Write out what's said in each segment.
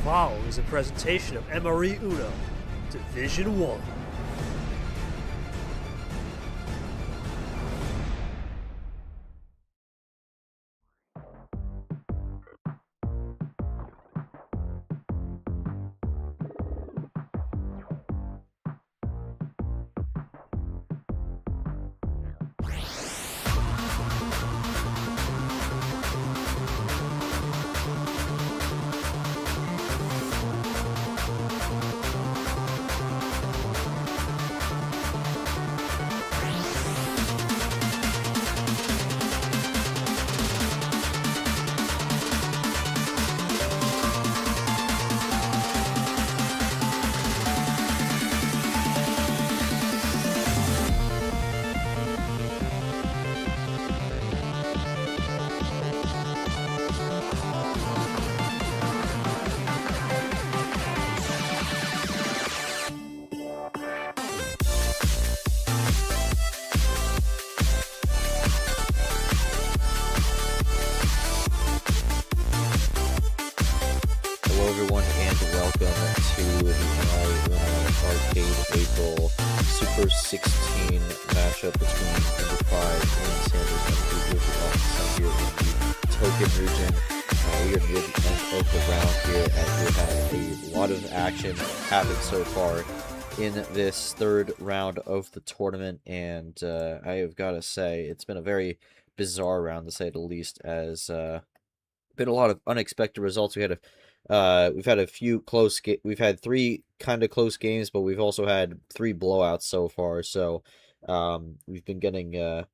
following is a presentation of MRE UNO, Division 1. Hello everyone and welcome to the MRE UNO Arcade April Super 16 matchup between number 5 and Sanders and the YoshiAwesum here in the Token region. We are near the end of the round here as we've had a lot of action happen so far in this third round of the tournament, and I have got to say it's been a very bizarre round to say the least, as been a lot of unexpected results. We've had a few close we've had 3 kind of close games, but we've also had 3 blowouts so far. So we've been getting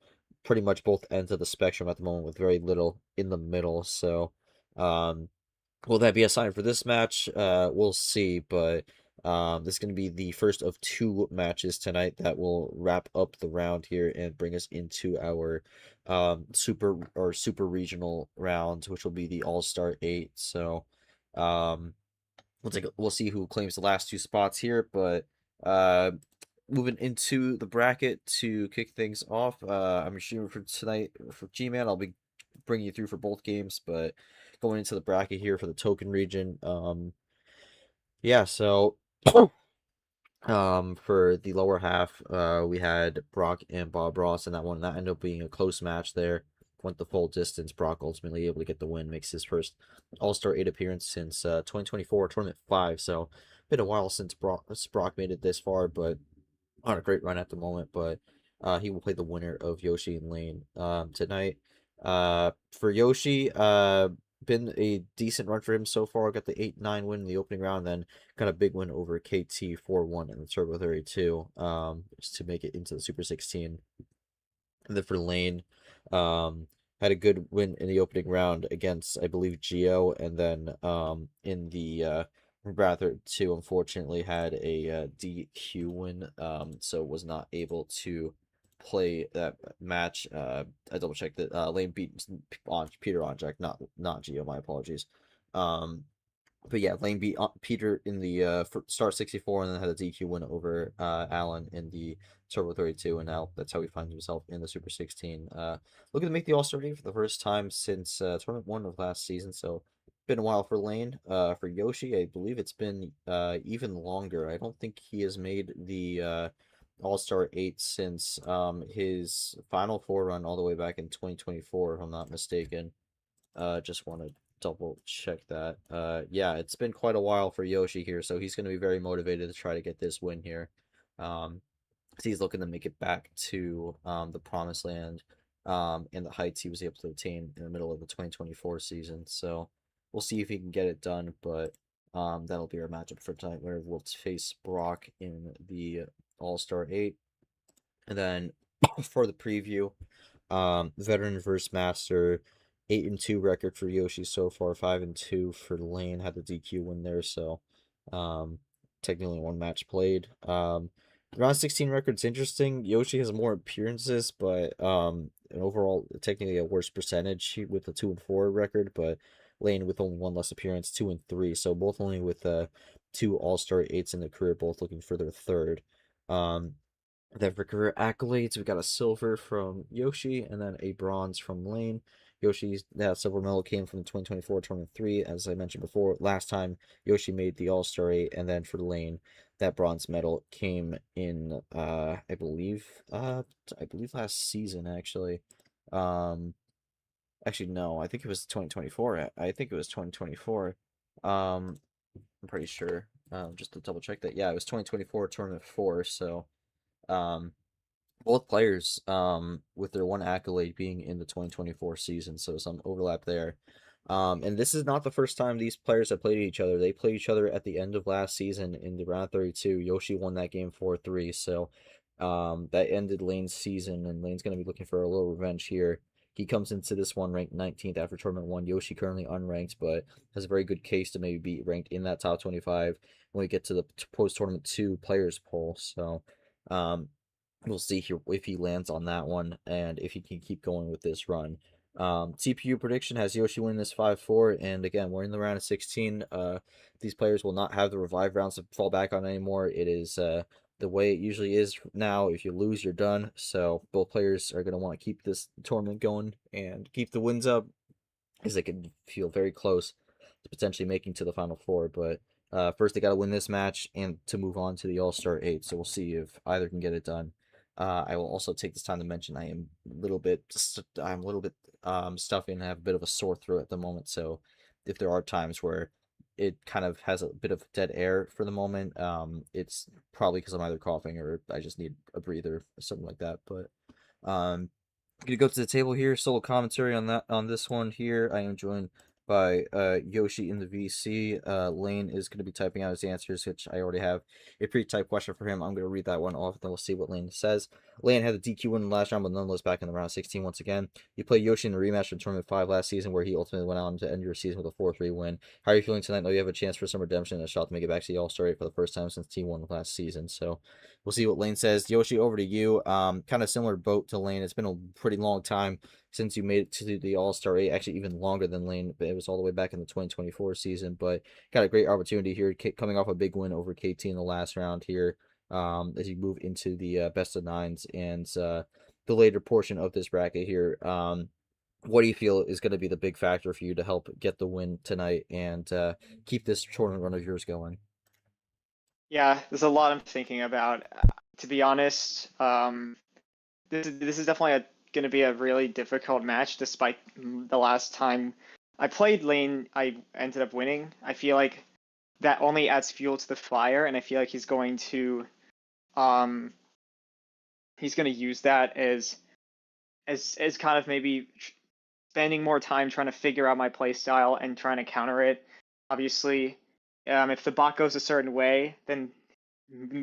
pretty much both ends of the spectrum at the moment with very little in the middle. So will that be a sign for this match? We'll see, but this is going to be the first of 2 matches tonight that will wrap up the round here and bring us into our super regional round, which will be the All-Star 8. So we'll see who claims the last 2 spots here, but moving into the bracket to kick things off, I'm assuming for tonight for G-Man I'll be bringing you through for both games, but going into the bracket here for the Token region, yeah, so for the lower half, we had Brock and Bob Ross, and that ended up being a close match there. Went the full distance. Brock ultimately able to get the win, makes his first All-Star 8 appearance since 2024 Tournament 5. So been a while since Brock made it this far, but on a great run at the moment. But he will play the winner of Yoshi and Lane tonight. For Yoshi, been a decent run for him so far. Got the 8-9 win in the opening round, then got a big win over KT 4-1 in the Turbo 32 just to make it into the Super 16. And then for Lane, had a good win in the opening round against, I believe, Geo, and then in the Rather 2, unfortunately, had a DQ win, so was not able to play that match. I double checked that Lane beat Peter Onjack, not Geo. My apologies. But yeah, Lane beat Peter in the Star 64, and then had a DQ win over Allen in the Turbo 32, and now that's how he finds himself in the Super 16. Looking to make the All-Star 8 for the first time since Tournament 1 of last season, so been a while for Lane. For Yoshi, I believe it's been even longer. I don't think he has made the All-Star 8 since his Final Four run all the way back in 2024, if I'm not mistaken. Just want to double check that. Yeah, it's been quite a while for Yoshi here, so he's going to be very motivated to try to get this win here. He's looking to make it back to the promised land and the heights he was able to attain in the middle of the 2024 season. So we'll see if he can get it done, but that'll be our matchup for tonight, where we'll face Brock in the All-Star 8. And then for the preview, Veteran versus Master, 8-2 record for Yoshi so far, 5-2 for Lane. Had the DQ win there, so technically 1 match played. Round 16 record's interesting. Yoshi has more appearances, but overall technically a worse percentage with a 2-4 record, but Lane with only 1 less appearance, 2-3. So both only with 2 All-Star 8s in the career, both looking for their third. Then for career accolades, we got a silver from Yoshi and then a bronze from Lane. Yoshi's silver medal came from the 2024 Tournament 3, as I mentioned before. Last time Yoshi made the All-Star 8, and then for Lane, that bronze medal came in, I believe last season, actually. Um, Actually, no, I think it was 2024. I think it was 2024. I'm pretty sure. Just to double check that. Yeah, it was 2024 Tournament 4, so um both players with their one accolade being in the 2024 season, so some overlap there. And this is not the first time these players have played each other. They played each other at the end of last season in the round 32. Yoshi won that game 4-3, so that ended Lane's season, and Lane's going to be looking for a little revenge here. He comes into this one ranked 19th after tournament 1. Yoshi currently unranked, but has a very good case to maybe be ranked in that top 25 when we get to the post tournament 2 players poll. So um, we'll see here if he lands on that one and if he can keep going with this run. CPU prediction has Yoshi winning this 5-4, and again, we're in the round of 16. These players will not have the revive rounds to fall back on anymore. It is the way it usually is now. If you lose, you're done. So both players are going to want to keep this tournament going and keep the wins up, as they could feel very close to potentially making to the Final Four. But first, they got to win this match and to move on to the All-Star 8. So we'll see if either can get it done. I will also take this time to mention I'm a little bit stuffy and have a bit of a sore throat at the moment. So if there are times where it kind of has a bit of dead air for the moment, it's probably because I'm either coughing or I just need a breather or something like that. But um, gonna go to the table here. Solo commentary on this one here. I am joined by Yoshi in the VC. Lane is gonna be typing out his answers, which I already have a pre-typed question for him. I'm gonna read that one off, and then we'll see what Lane says. Lane had the DQ win in the last round, but nonetheless back in the round 16 once again. You played Yoshi in the rematch from Tournament 5 last season, where he ultimately went on to end your season with a 4-3 win. How are you feeling tonight? Now you have a chance for some redemption and a shot to make it back to the All-Star 8 for the first time since T1 last season. So we'll see what Lane says. Yoshi, over to you. Kind of similar boat to Lane. It's been a pretty long time since you made it to the All-Star 8, actually even longer than Lane, but it was all the way back in the 2024 season. But got a great opportunity here, coming off a big win over KT in the last round here, as you move into the best of nines and the later portion of this bracket here. What do you feel is going to be the big factor for you to help get the win tonight and keep this tournament run of yours going? Yeah, there's a lot I'm thinking about. To be honest, this is definitely going to be a really difficult match, despite the last time I played lane, I ended up winning. I feel like that only adds fuel to the fire, and I feel like um, he's going to use that as kind of maybe spending more time trying to figure out my play style and trying to counter it. Obviously, if the bot goes a certain way, then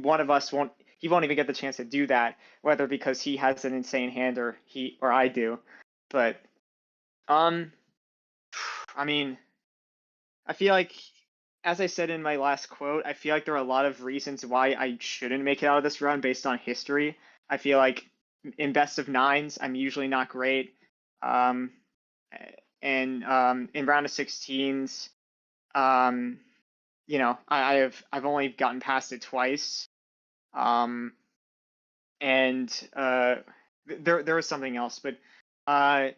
one of us won't he won't even get the chance to do that, whether because he has an insane hand or I do. But um I mean, I feel like, as I said in my last quote, I feel like there are a lot of reasons why I shouldn't make it out of this run based on history. I feel like in best of nines, I'm usually not great. Um, and in round of 16s, um, I've only gotten past it twice. Um, and there was something else, but uh,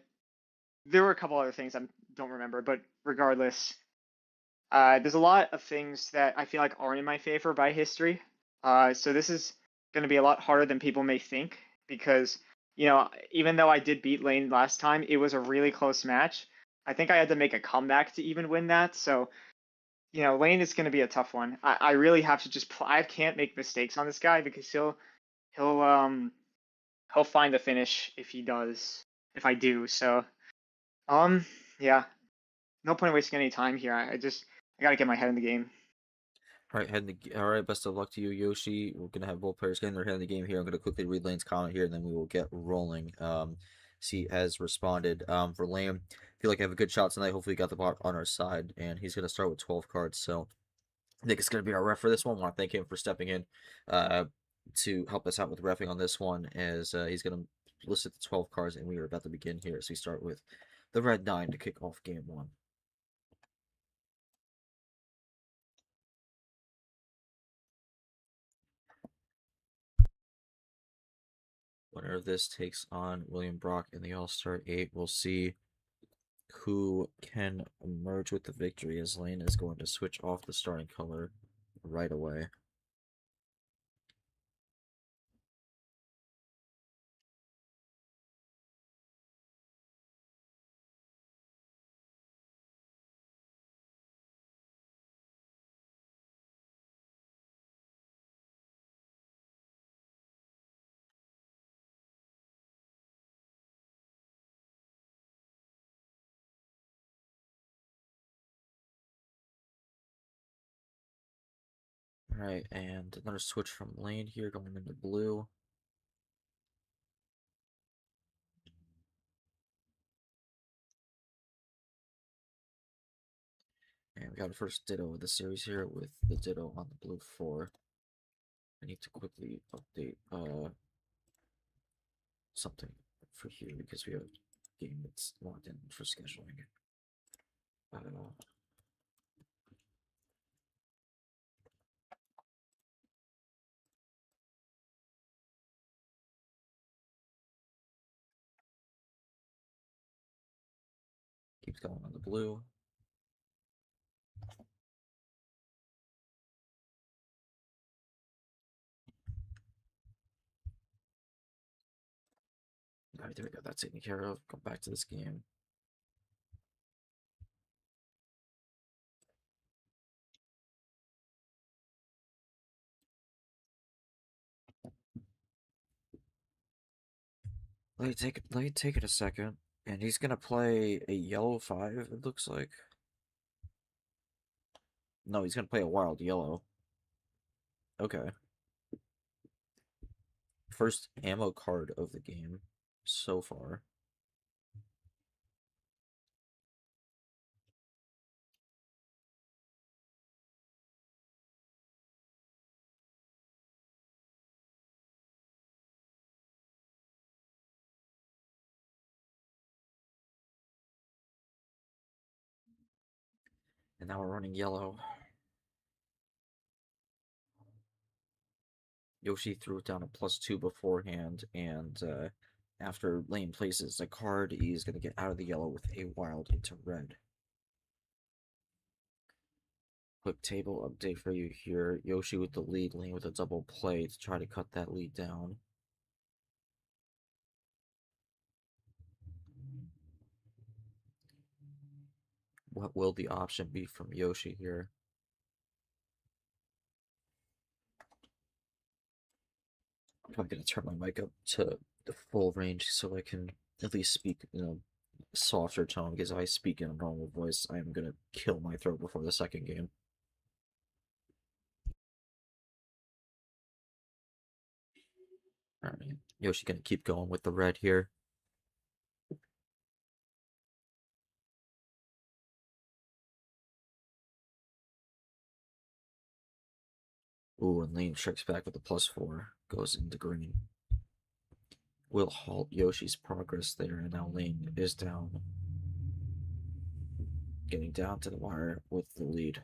there were a couple other things I don't remember. But regardless, there's a lot of things that I feel like aren't in my favor by history. So this is going to be a lot harder than people may think because, even though I did beat Lane last time, it was a really close match. I think I had to make a comeback to even win that. So, Lane is going to be a tough one. I really have to I can't make mistakes on this guy because he'll he'll find the finish if I do. So, yeah, no point wasting any time here. I got to get my head in the game. All right, best of luck to you, Yoshi. We're gonna have both players getting their head in the game here. I'm gonna quickly read Lane's comment here, and then we will get rolling. See has responded. For Lane, feel like I have a good shot tonight. Hopefully, we got the bot on our side, and he's gonna start with 12 cards. So I think it's gonna be our ref for this one. I want to thank him for stepping in, to help us out with refing on this one, as he's gonna list the 12 cards, and we are about to begin here. So we start with the red 9 to kick off game 1. Winner of this takes on William Brock in the All-Star 8. We'll see who can emerge with the victory, as Lane is going to switch off the starting color right away. Alright, and another switch from Lane here going into blue. And we got a first Ditto of the series here with the Ditto on the blue 4. I need to quickly update something for here because we have a game that's logged in for scheduling. Keeps going on the blue. Alright, there we go. That's taken care of. Go back to this game. Let me take it a second. And he's gonna play a yellow 5, it looks like. No, he's gonna play a wild yellow. Okay. First ammo card of the game so far. And now we're running yellow. Yoshi threw it down a +2 beforehand, and after Lane places a card, he's going to get out of the yellow with a wild into red. Quick table update for you here. Yoshi with the lead, Lane with a double play to try to cut that lead down. What will the option be from Yoshi here? I'm probably going to turn my mic up to the full range so I can at least speak in a softer tone, because if I speak in a normal voice, I am going to kill my throat before the second game. Alright, Yoshi going to keep going with the red here. Ooh, and Lane strikes back with a +4. Goes into green. Will halt Yoshi's progress there, and now Lane is down. Getting down to the wire with the lead.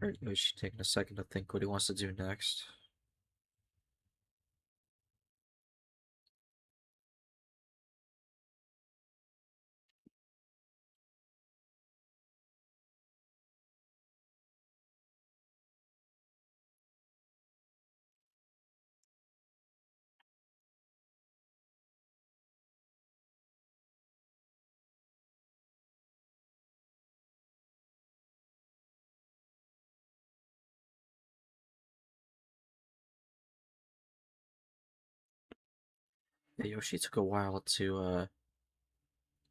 Alright, Yoshi taking a second to think what he wants to do next. Yeah, Yoshi took a while to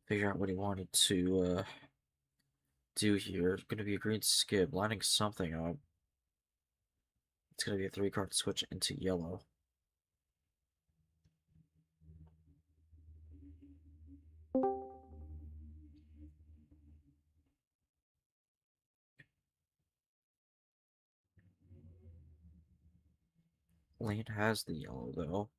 figure out what he wanted to do here. It's gonna be a green skip, lining something up. It's gonna be a 3-card switch into yellow. Lane has the yellow, though.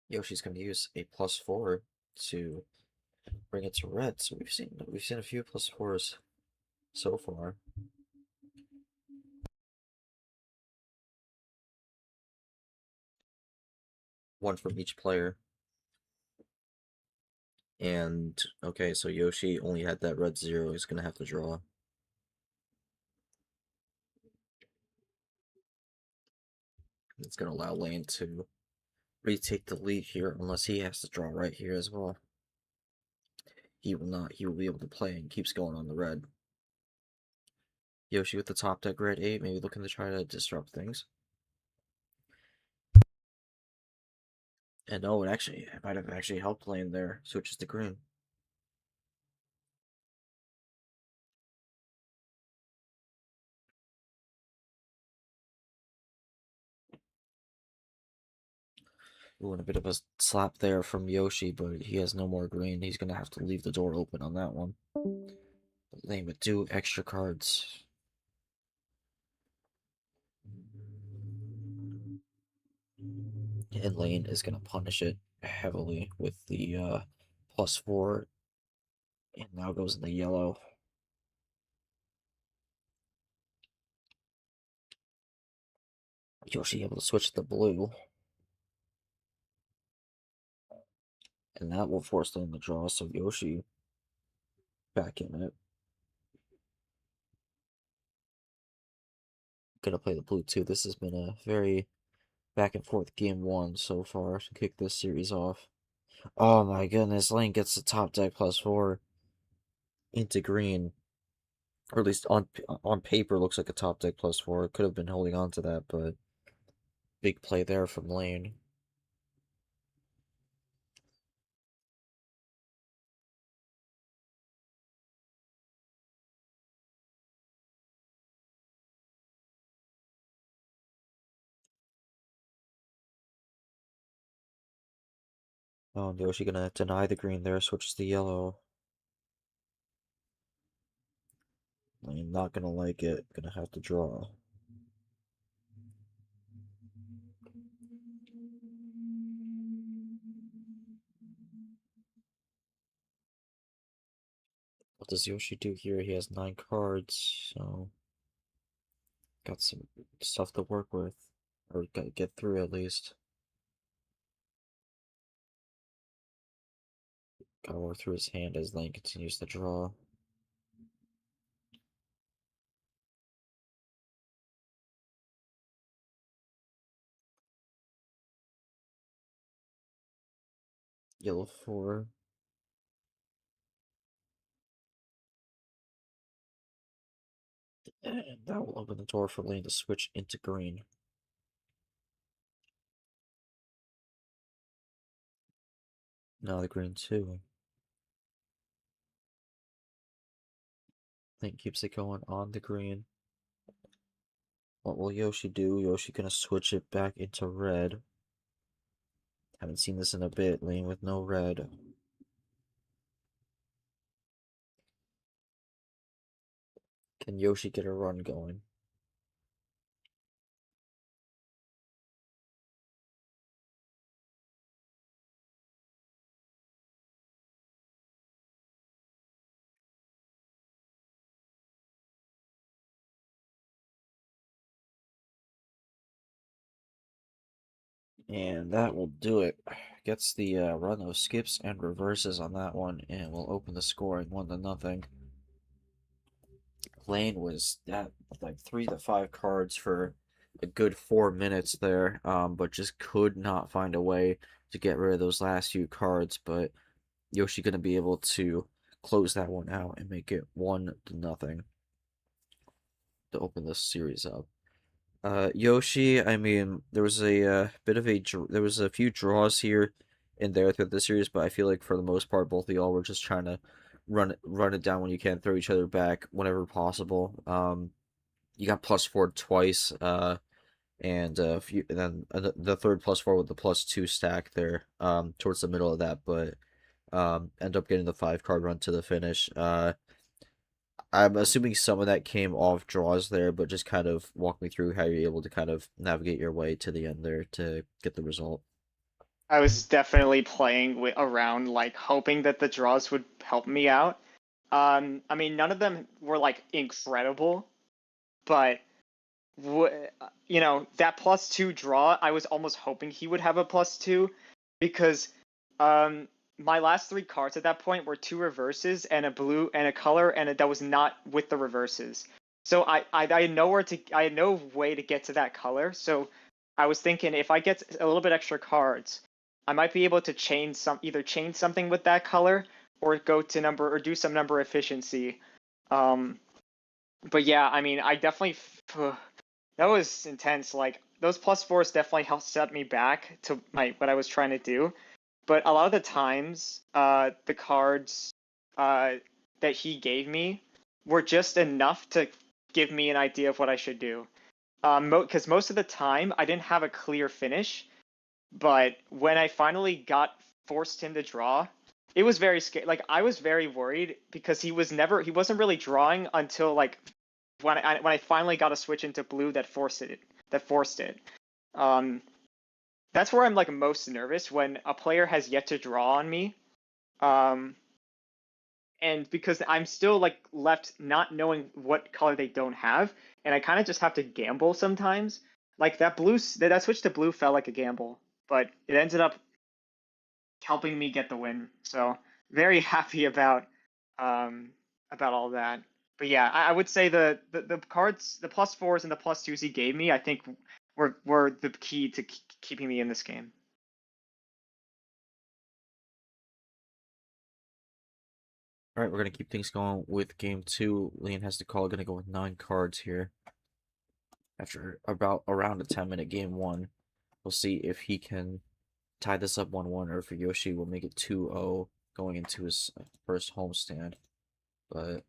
Yoshi's going to use a +4 to bring it to red. So we've seen a few +4s so far. One from each player. And okay, so Yoshi only had that red 0. He's gonna have to draw. It's gonna allow Lane to retake the lead here, unless he has to draw right here as well. He will not. He will be able to play and keeps going on the red. Yoshi with the top deck red 8, maybe looking to try to disrupt things. And oh, it might have actually helped Lane there. Switches to green. Ooh, and a bit of a slap there from Yoshi, but he has no more green. He's gonna have to leave the door open on that one. But Lane with 2 extra cards. And Lane is going to punish it heavily with the +4. And now goes in the yellow. Yoshi able to switch to the blue. And that will force Lane to draw, so Yoshi back in it. Gonna play the blue too. This has been a very back and forth game 1 so far to kick this series off. Oh my goodness, Lane gets the top deck +4 into green. Or at least on paper looks like a top deck +4. Could have been holding on to that, but big play there from Lane. Oh, Yoshi gonna deny the green there, switches to yellow. I'm not gonna like it. Gonna have to draw. What does Yoshi do here? He has 9 cards, so got some stuff to work with, or get through at least. Gotta work through his hand as Lane continues to draw. Yellow 4. And that will open the door for Lane to switch into green. Now the green 2. Lane keeps it going on the green. What will Yoshi do? Yoshi gonna switch it back into red. Haven't seen this in a bit. Lane with no red. Can Yoshi get a run going? And that will do it. Gets the run of skips and reverses on that one, and will open the scoring 1-0. Lane was at like 3 to 5 cards for a good 4 minutes there, but just could not find a way to get rid of those last few cards. But Yoshi gonna be able to close that one out and make it 1-0 to open this series up. Yoshi, I mean, there was a bit of there was a few draws here in there throughout the series, but I feel like for the most part, both of y'all were just trying to run it down when you can, throw each other back whenever possible. You got +4 twice, and then the third +4 with the +2 stack there, towards the middle of that, but end up getting the 5 card run to the finish. I'm assuming some of that came off draws there, but just kind of walk me through how you're able to kind of navigate your way to the end there to get the result. I was definitely playing around, like hoping that the draws would help me out. I mean, none of them were like incredible, but that +2 draw, I was almost hoping he would have a +2 because my last 3 cards at that point were 2 reverses and a blue and a color, and that was not with the reverses. So I had I had no way to get to that color. So I was thinking if I get a little bit extra cards, I might be able to either chain something with that color or go to number or do some number efficiency. But yeah, I mean, I definitely that was intense. Like those +4s definitely helped set me back to what I was trying to do. But a lot of the times, the cards that he gave me were just enough to give me an idea of what I should do. Because most of the time I didn't have a clear finish, but when I finally forced him to draw, it was very scary. Like I was very worried because he wasn't really drawing until like when I finally got a switch into blue that forced it. Um, that's where I'm like most nervous when a player has yet to draw on me. And because I'm still like left not knowing what color they don't have, and I kind of just have to gamble sometimes. Like that switch to blue felt like a gamble, but it ended up helping me get the win. So very happy about all that. But yeah, I would say the cards, the +4s and the +2s he gave me, I think were the key to keeping me in this game. All right, we're gonna keep things going with game 2. Leon has to call. Gonna go with 9 cards here. After about around a 10-minute game 1, we'll see if he can tie this up 1-1 or if Yoshi will make it 2-0 going into his first homestand. But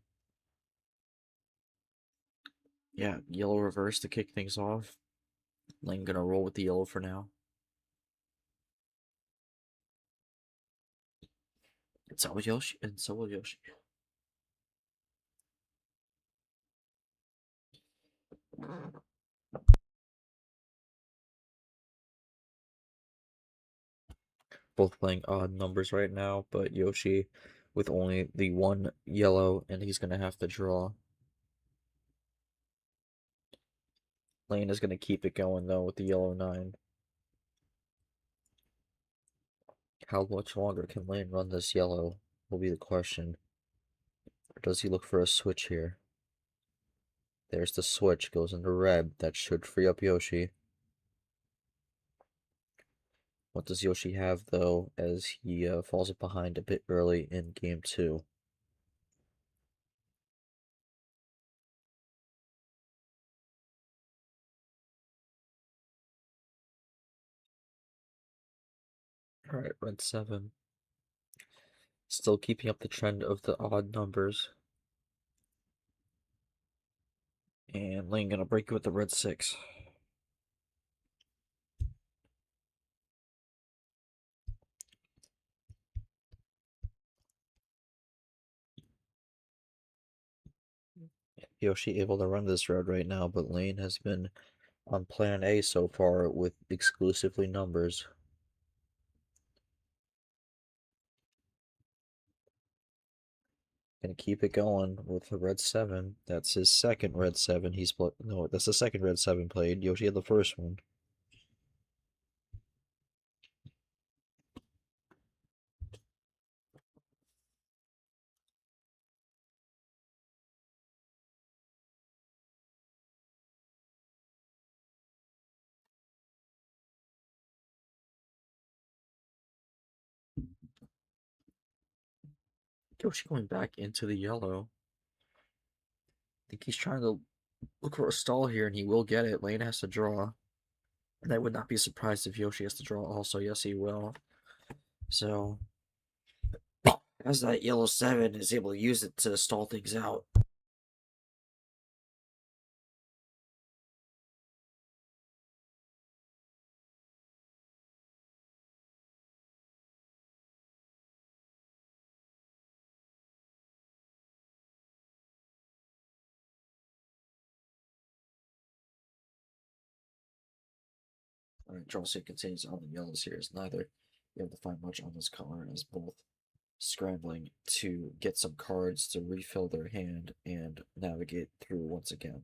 yeah, yellow reverse to kick things off. Lane gonna roll with the yellow for now. And so will Yoshi. And so will Yoshi. Both playing odd numbers right now, but Yoshi with only the 1 yellow, and he's gonna have to draw. Lane is gonna keep it going though with the yellow 9. How much longer can Lane run this yellow will be the question. Or does he look for a switch here? There's the switch, goes into red. That should free up Yoshi. What does Yoshi have, though, as he falls behind a bit early in game 2? Alright, red 7. Still keeping up the trend of the odd numbers. And Lane gonna break it with the red 6. Yoshi able to run this road right now, but Lane has been on plan A so far with exclusively numbers. Gonna keep it going with the red 7. That's his second red 7 he's played. No, that's the second red 7 played. Yoshi had the first one. Yoshi going back into the yellow. I think he's trying to look for a stall here, and he will get it. Lane has to draw. And I would not be surprised if Yoshi has to draw also. Yes, he will. So, as that yellow 7 is able to use it to stall things out. Alright, draw state continues on the yellows here is neither able to find much on this color as both scrambling to get some cards to refill their hand and navigate through once again.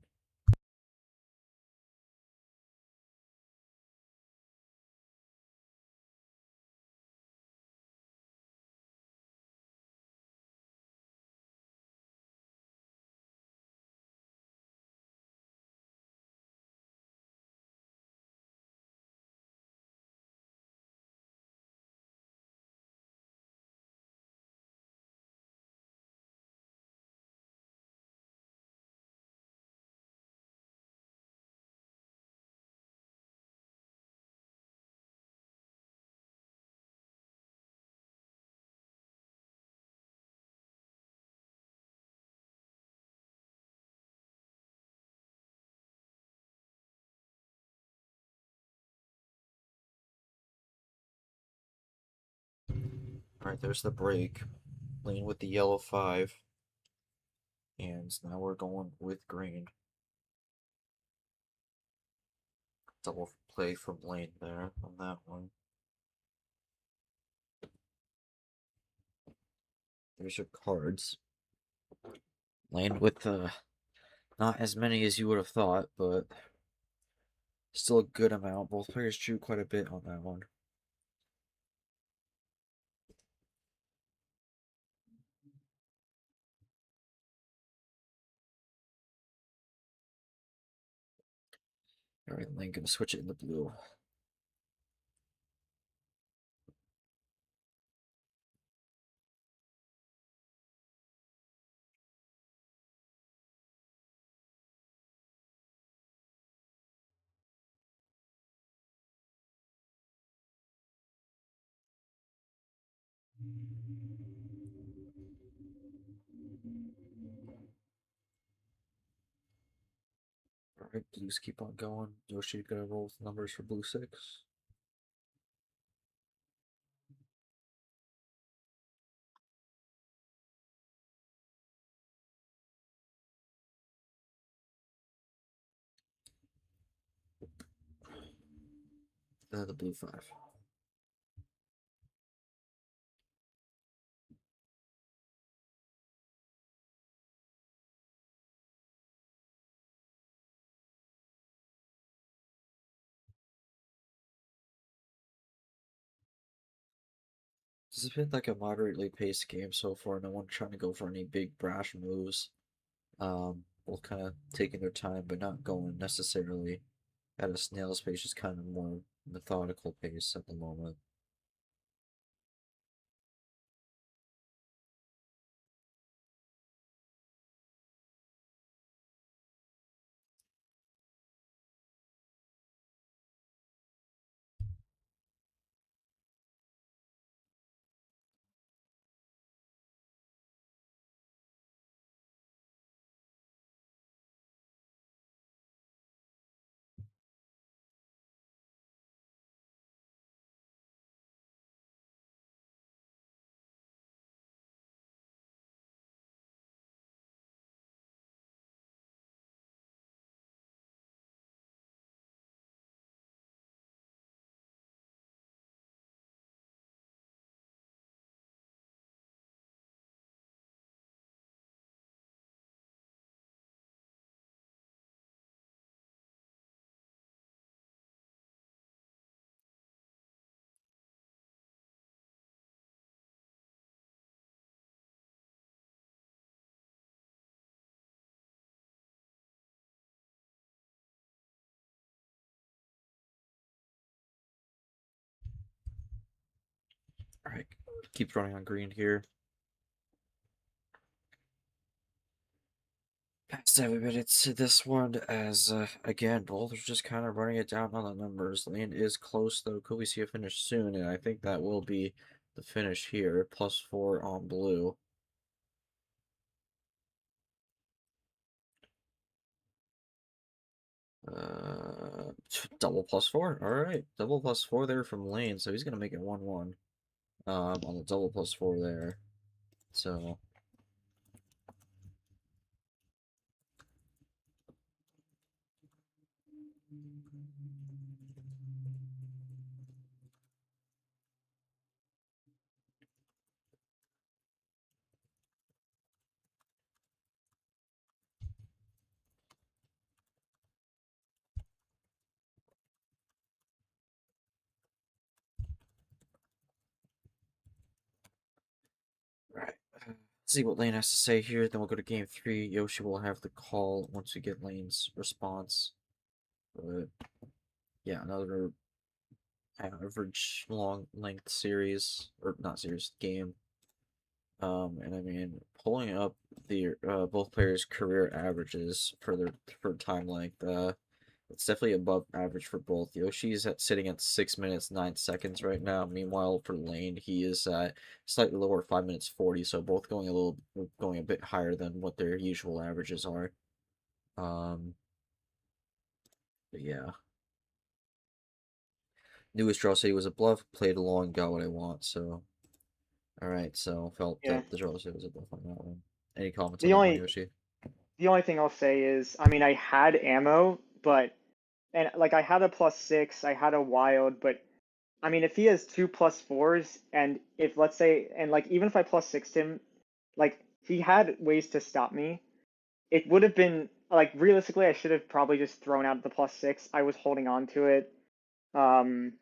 Alright, there's the break. Playing with the yellow 5. And now we're going with green. Double play from lane there on that one. There's your cards. Lane with not as many as you would have thought, but still a good amount. Both players drew quite a bit on that one. Alright, Lane gonna switch it in the blue. Alright, blues keep on going. Yoshi gonna roll with numbers for blue 6. The blue 5. This has been like a moderately paced game so far. No one trying to go for any big brash moves. Both kind of taking their time, but not going necessarily at a snail's pace, just kind of more methodical pace at the moment. Alright, keep running on green here. Past 7 minutes to this one, as again, both are just kind of running it down on the numbers. Lane is close though. Could we see a finish soon? And I think that will be the finish here. +4 on blue. Double +4. All right, double +4 there from Lane, so he's gonna make it 1-1. On the double +4 there. So right. See what Lane has to say here. Then we'll go to game 3. Yoshi will have the call once we get Lane's response. But yeah, another average long length series, or not series, game. And I mean, pulling up the both players' career averages for time length, it's definitely above average for both. Yoshi's sitting at 6 minutes 9 seconds right now. Meanwhile, for Lane, he is at slightly lower, 5 minutes 40. So both going a bit higher than what their usual averages are. But yeah. Newest draw city was a bluff. Played along, got what I want. So, all right. So felt Yeah. that the draw city was a bluff on that one. Any comments on The that one, only Yoshi? the only thing I'll say is, I mean, I had ammo, but and like I had a +6, I had a wild, but I mean, if he has two +4s, and if let's say, and like even if I +6'd him, like he had ways to stop me. It would have been like realistically, I should have probably just thrown out the +6. I was holding on to it, um,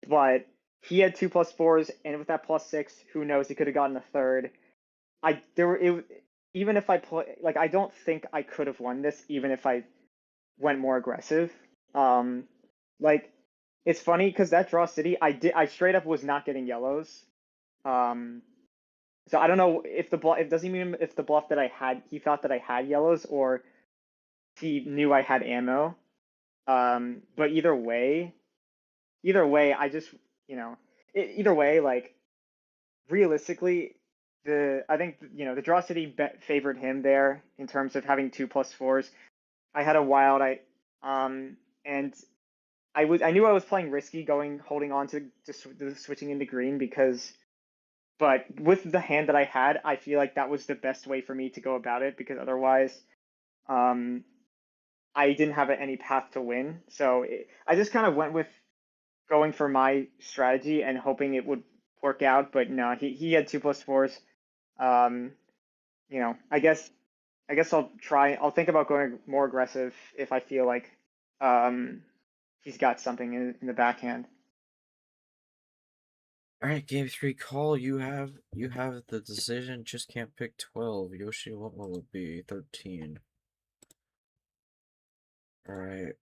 but he had two +4s, and with that +6, who knows? He could have gotten a third. I there were it even if I play like I don't think I could have won this even if I went more aggressive. Um, like it's funny because that draw city, I straight up was not getting yellows. Um, so I don't know if the bluff, it doesn't mean if the bluff that I had, he thought that I had yellows or he knew I had ammo. But either way, I just either way, like realistically, I think the draw city favored him there in terms of having two +4s. I had a wild, and I knew I was playing risky holding on to switching into green but with the hand that I had, I feel like that was the best way for me to go about it because otherwise, um, I didn't have any path to win. So I just kind of went with going for my strategy and hoping it would work out. But no, he had two +4s. Um, I guess I'll try. I'll think about going more aggressive if I feel like um, he's got something in the backhand. All right, game 3 call. You have the decision. Just can't pick 12. Yoshi, what will it be? 13. All right.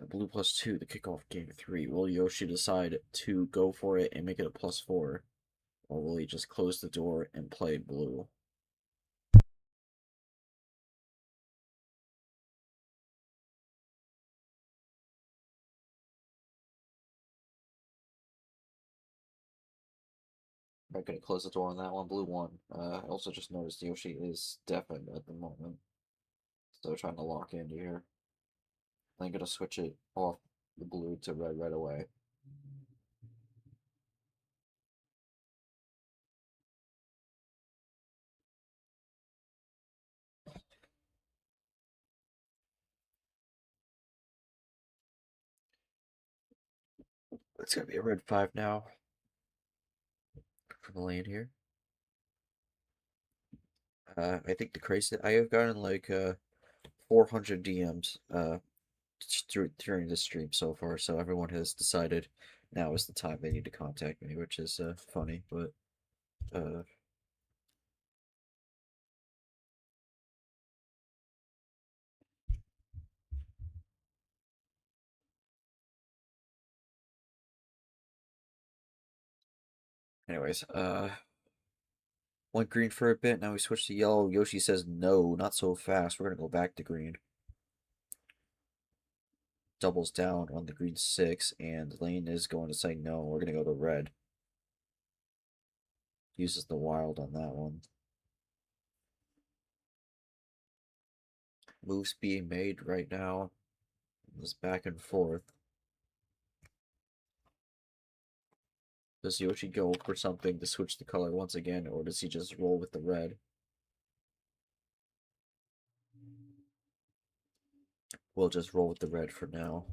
Blue +2 to kick off game 3. Will Yoshi decide to go for it and make it a +4, or will he just close the door and play blue? I'm gonna close the door on that one. Blue 1. I also just noticed Yoshi is deafened at the moment, so trying to lock in here. I'm gonna switch it off the blue to red right away. It's gonna be a red 5 now for the lane here. I think the crazy I have gotten like 400 DMs during this stream so far, so everyone has decided now is the time they need to contact me, which is funny, but uh anyways, went green for a bit, now we switch to yellow. Yoshi says no, not so fast. We're gonna go back to green. Doubles down on the green 6, and Lane is going to say no. We're gonna go to red. Uses the wild on that one. Moves being made right now. This back and forth. Does Yoshi go for something to switch the color once again, or does he just roll with the red? We'll just roll with the red for now.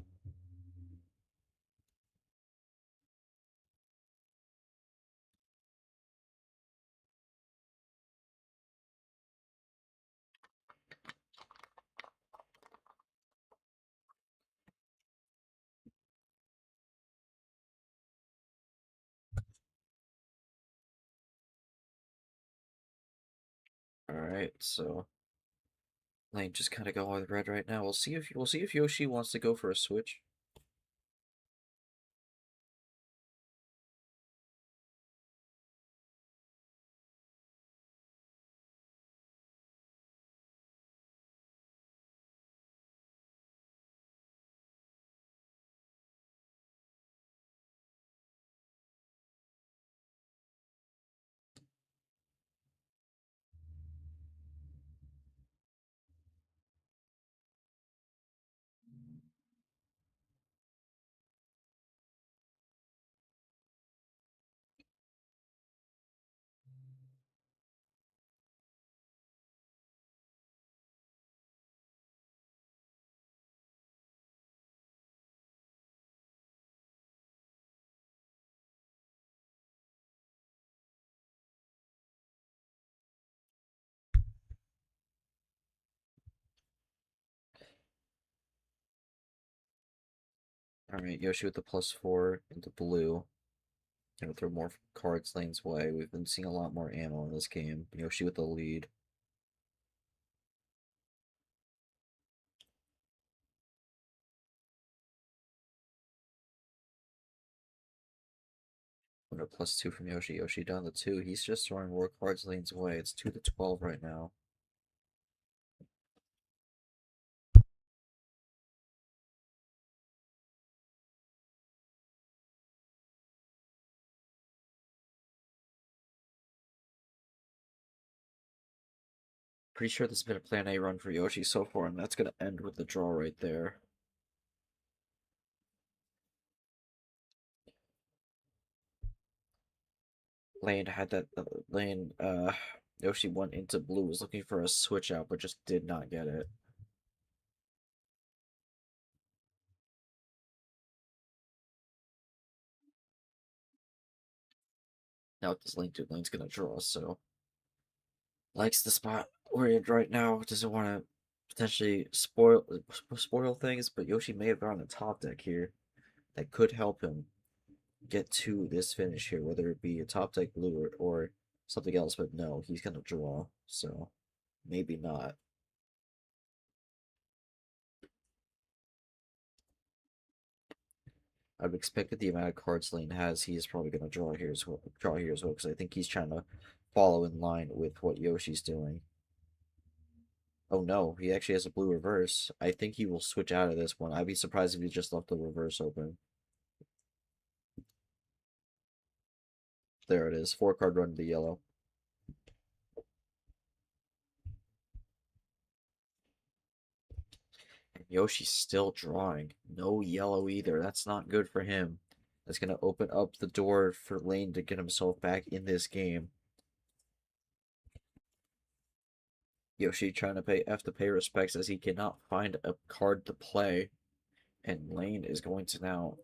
Alright, so Lane just kinda going with red right now. We'll see if Yoshi wants to go for a switch. Alright, Yoshi with the +4 into blue. Gonna throw more cards Lane's way. We've been seeing a lot more ammo in this game. Yoshi with the lead. With a +2 from Yoshi. Yoshi down to 2. He's just throwing more cards Lane's way. It's 2 to 12 right now. Pretty sure this has been a plan A run for Yoshi so far, and that's gonna end with the draw right there. Lane had that Yoshi went into blue, was looking for a switch out, but just did not get it. Now what does Lane do? Lane's gonna draw, so likes the spot where right now, doesn't want to potentially spoil things, but Yoshi may have gotten a top deck here that could help him get to this finish here, whether it be a top deck blue or something else, but no, he's gonna draw, so maybe not. I've expected the amount of cards Lane has, he is probably gonna draw here as well, because I think he's trying to follow in line with what Yoshi's doing. Oh no, he actually has a blue reverse. I think he will switch out of this one. I'd be surprised if he just left the reverse open. There it is. 4-card run to the yellow. And Yoshi's still drawing. No yellow either. That's not good for him. That's going to open up the door for Lane to get himself back in this game. Yoshi trying to have to pay respects as he cannot find a card to play. And Lane is going to now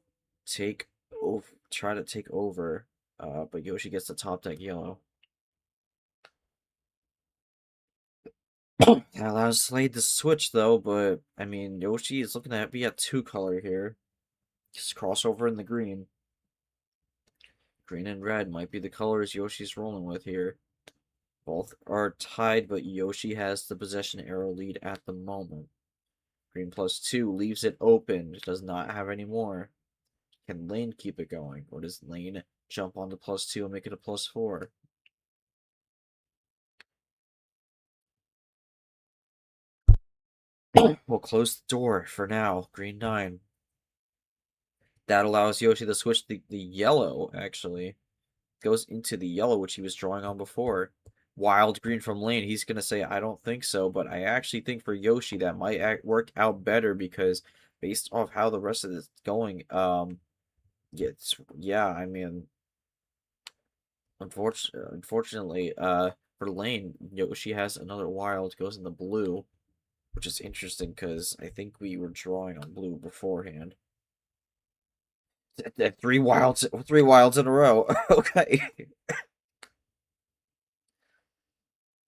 try to take over. But Yoshi gets the top deck yellow. That allows Slade to switch though, but I mean Yoshi is looking to be a 2-color here. Just crossover in the green. Green and red might be the colors Yoshi's rolling with here. Both are tied, but Yoshi has the possession arrow lead at the moment. Green +2 leaves it open, does not have any more. Can Lane keep it going? Or does Lane jump on the +2 and make it a +4? We'll close the door for now. Green 9. That allows Yoshi to switch the yellow, actually. goes into the yellow, which he was drawing on before. Wild green from Lane. He's going to say, I don't think so, but I actually think for Yoshi that might work out better because based off how the rest of this is going, yeah, I mean, unfortunately, for Lane, Yoshi has another wild, goes in the blue, which is interesting because I think we were drawing on blue beforehand. Three wilds in a row. Okay.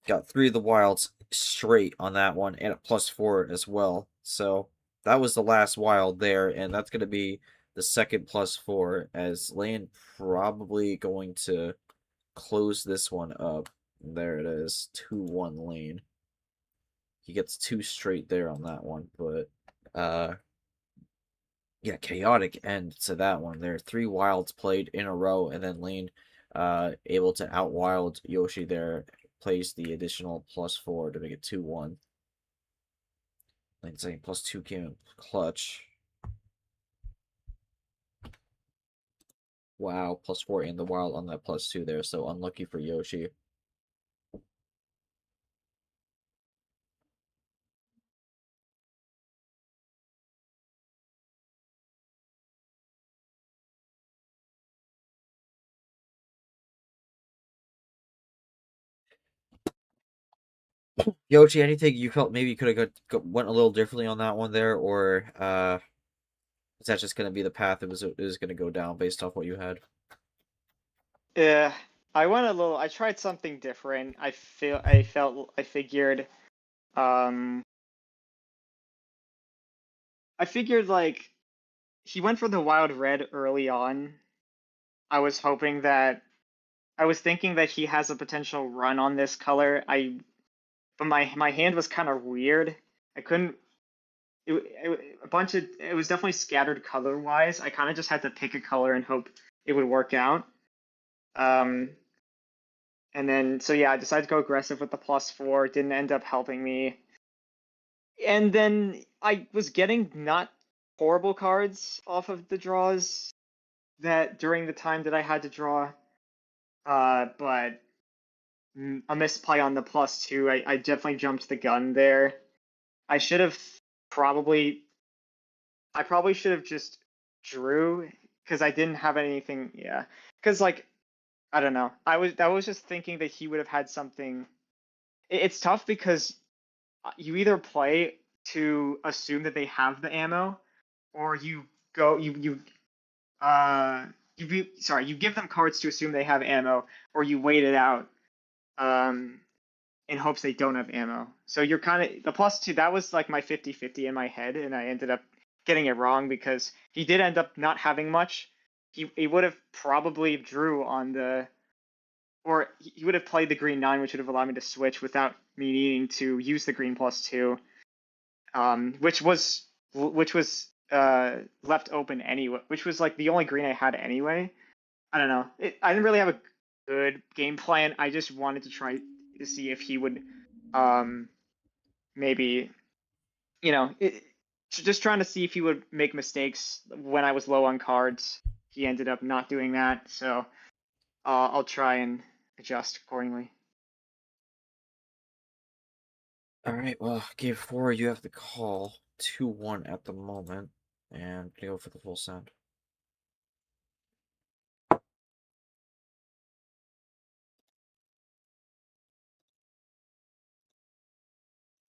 Got three of the wilds straight on that one and a +4 as well. So that was the last wild there, and that's going to be the second +4 as Lane probably going to close this one up. There it is, 2-1 Lane. He gets two straight there on that one, but yeah, chaotic end to that one. There are three wilds played in a row, and then Lane able to outwild Yoshi there, plays the additional +4 to make it 2-1. Lane saying +2 came in clutch. Wow, +4 and the wild on that +2 there, so unlucky for Yoshi. Yoshi, anything you felt maybe you could have went a little differently on that one there, or is that just going to be the path it was going to go down based off what you had? Yeah, I tried something different. I figured, um, like he went for the wild red early on. I was hoping that, I was thinking that he has a potential run on this color. But my hand was kind of weird. I couldn't, it was definitely scattered color wise. I kind of just had to pick a color and hope it would work out. Um, and then, so yeah, I decided to go aggressive with the +4. Didn't end up helping me. And then I was getting not horrible cards off of the draws that during the time that I had to draw. But a misplay on the +2. I definitely jumped the gun there. I should have probably, I probably should have just drew because I didn't have anything. Yeah, because like I don't know. I was just thinking that he would have had something. It's tough because you either play to assume that they have the ammo, or you go you give them cards to assume they have ammo, or you wait it out in hopes they don't have ammo. So you're kind of the +2. That was like my 50-50 in my head, and I ended up getting it wrong because he did end up not having much. He would have probably drew on the, or he would have played the green 9, which would have allowed me to switch without me needing to use the green +2, which was left open anyway, which was like the only green I had anyway. I don't know. I didn't really have a good game plan. I just wanted to try to see if he would maybe, just trying to see if he would make mistakes when I was low on cards. He ended up not doing that, so I'll try and adjust accordingly. All right, well, game 4, you have the call. 2-1 at the moment, and go for the full send.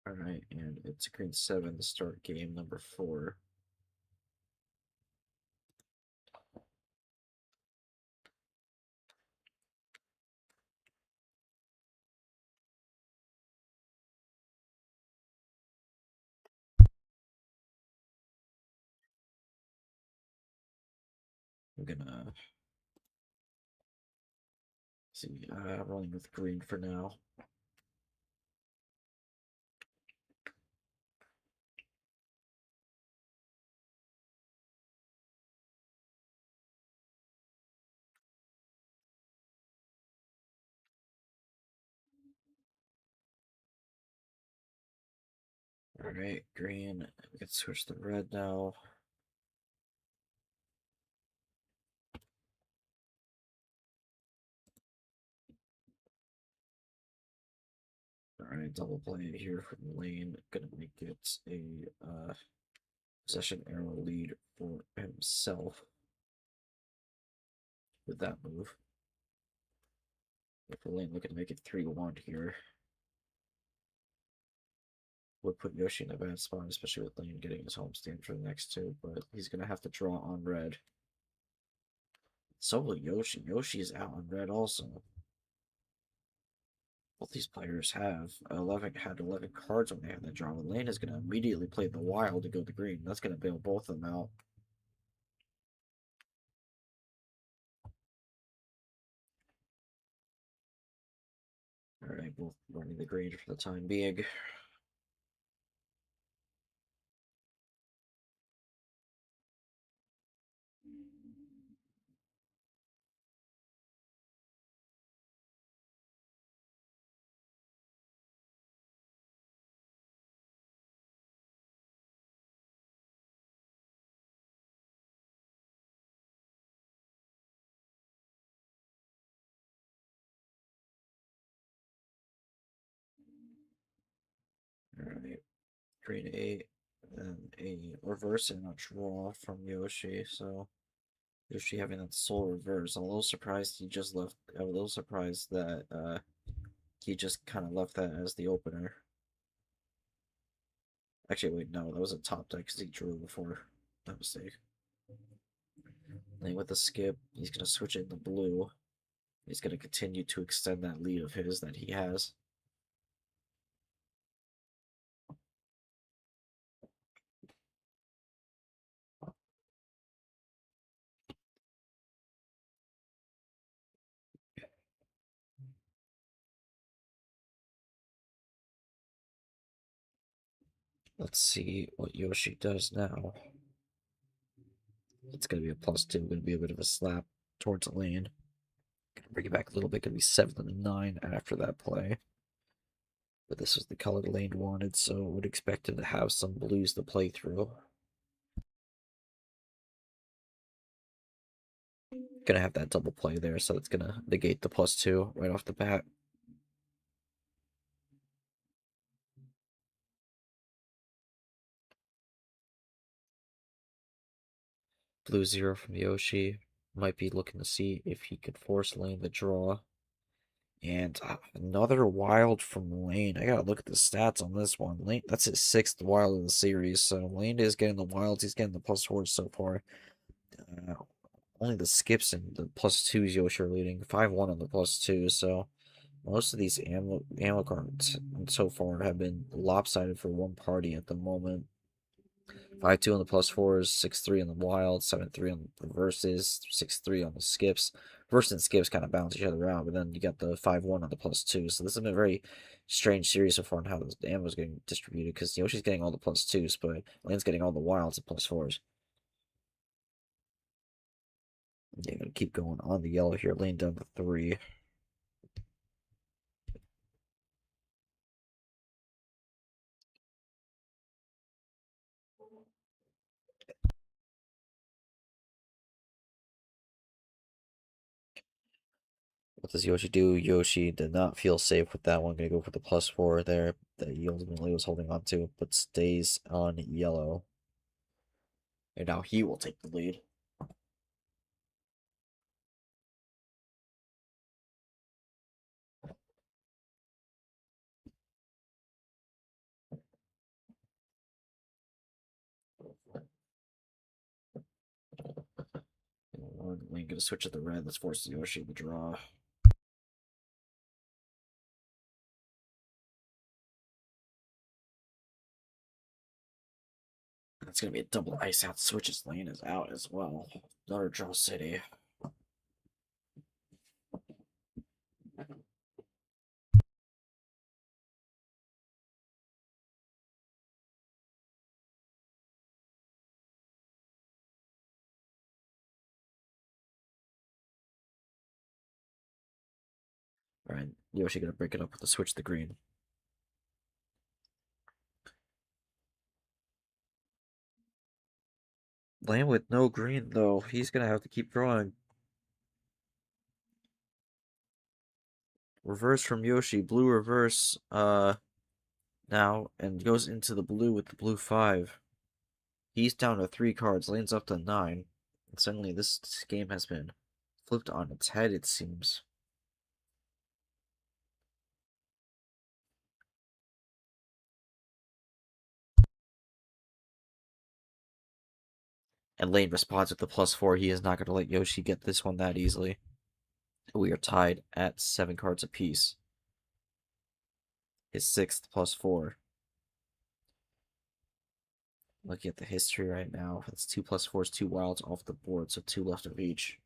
All right, and it's green 7 to start game number 4. I'm gonna see, rolling with green for now. All right, green. We can switch to red now. Alright, double play here from Lane. Gonna make it a possession arrow lead for himself with that move. If Lane looking to make it 3-1 here, would put Yoshi in a bad spot, especially with Lane getting his homestand for the next two, but he's gonna have to draw on red. So will Yoshi. Yoshi is out on red also. Both these players have 11 cards when they have that draw. Lane is gonna immediately play the wild to go to green. That's gonna bail both of them out. Alright, both running the green for the time being. Alright, green 8, and a reverse and a draw from Yoshi, so Yoshi having that soul reverse. I'm a little surprised he just left. I'm a little surprised that he just kind of left that as the opener. Actually, wait, no, that was a top deck because he drew before. That mistake. Then with the skip, he's going to switch it in the blue. He's going to continue to extend that lead of his that he has. Let's see what Yoshi does now. It's going to be a +2, going to be a bit of a slap towards the lane. Gonna bring it back a little bit, going to be 7-9 after that play. But this was the color the lane wanted, so would expect him to have some blues to play through. Gonna have that double play there, so it's gonna negate the +2 right off the bat. Blue 0 from Yoshi. Might be looking to see if he could force Lane to draw. And another wild from Lane. I gotta look at the stats on this one. Lane, that's his 6th wild of the series. So Lane is getting the wilds. He's getting the +4s so far. Only the skips and the +2s Yoshi are leading. 5-1 on the +2. So most of these ammo cards so far have been lopsided for one party at the moment. 5-2 on the +4s, 6-3 on the wild, 7-3 on the reverses, 6-3 on the skips. Reverse and skips kind of balance each other out, but then you got the 5-1 on the +2. So this has been a very strange series so far on how the ammo is getting distributed, because Yoshi's getting all the +2s, but Lane's getting all the wilds and +4s. Yeah, gonna keep going on the yellow here. Lane down to 3. What does Yoshi do? Yoshi did not feel safe with that one. Gonna go for the +4 there that he ultimately was holding on to, but stays on yellow. And now he will take the lead. Lane gonna switch to the red. Let's force Yoshi to draw. That's gonna be a double ice out. Switches Lane is out as well. Another draw city. Alright, Yoshi gonna break it up with the switch to green. Lane with no green though. He's gonna have to keep drawing. Reverse from Yoshi. Blue reverse now and goes into the blue with the blue 5. He's down to 3 cards, lanes up to 9. And suddenly this game has been flipped on its head, it seems. And Lane responds with the +4. He is not going to let Yoshi get this one that easily. We are tied at 7 cards apiece. His 6th +4. Looking at the history right now, it's 2 +4s, 2 wilds off the board, so 2 left of each.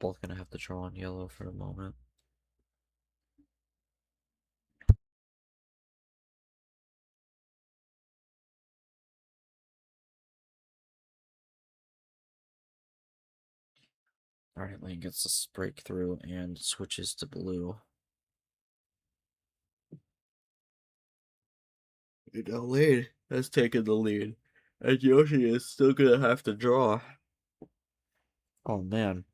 Both gonna have to draw on yellow for a moment. Alright, Lane gets this breakthrough and switches to blue. And now Lane has taken the lead. And Yoshi is still gonna have to draw. Oh man.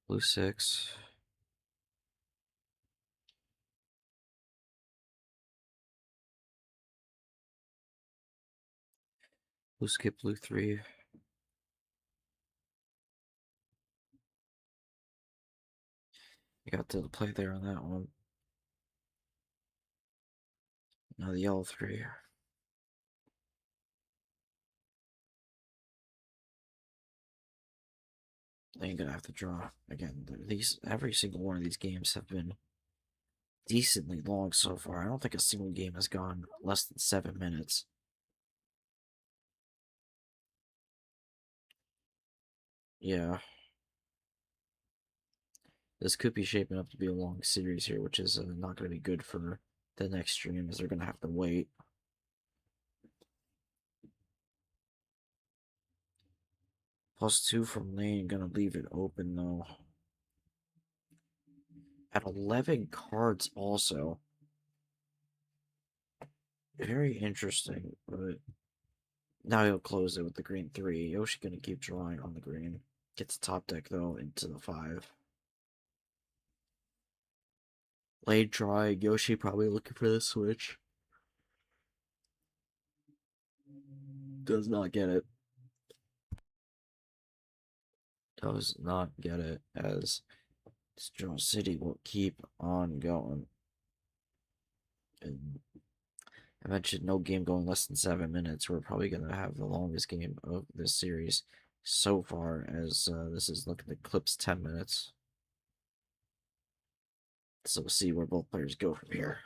Blue 6. Blue skip, blue 3. You got the play there on that one. Now the yellow 3. Then you're gonna have to draw. Again, every single one of these games have been decently long so far. I don't think a single game has gone less than 7 minutes. Yeah. This could be shaping up to be a long series here, which is not going to be good for the next stream, as they're going to have to wait. +2 from Lane, gonna leave it open though. At 11 cards also. Very interesting, but now he'll close it with the green 3. Yoshi gonna keep drawing on the green. Gets the top deck though into the 5. Lane drawing, Yoshi probably looking for the switch. Does not get it. Does not get it, as this Draw City will keep on going. And I mentioned no game going less than 7 minutes. We're probably going to have the longest game of this series so far, as this is looking to eclipse 10 minutes. So we'll see where both players go from here.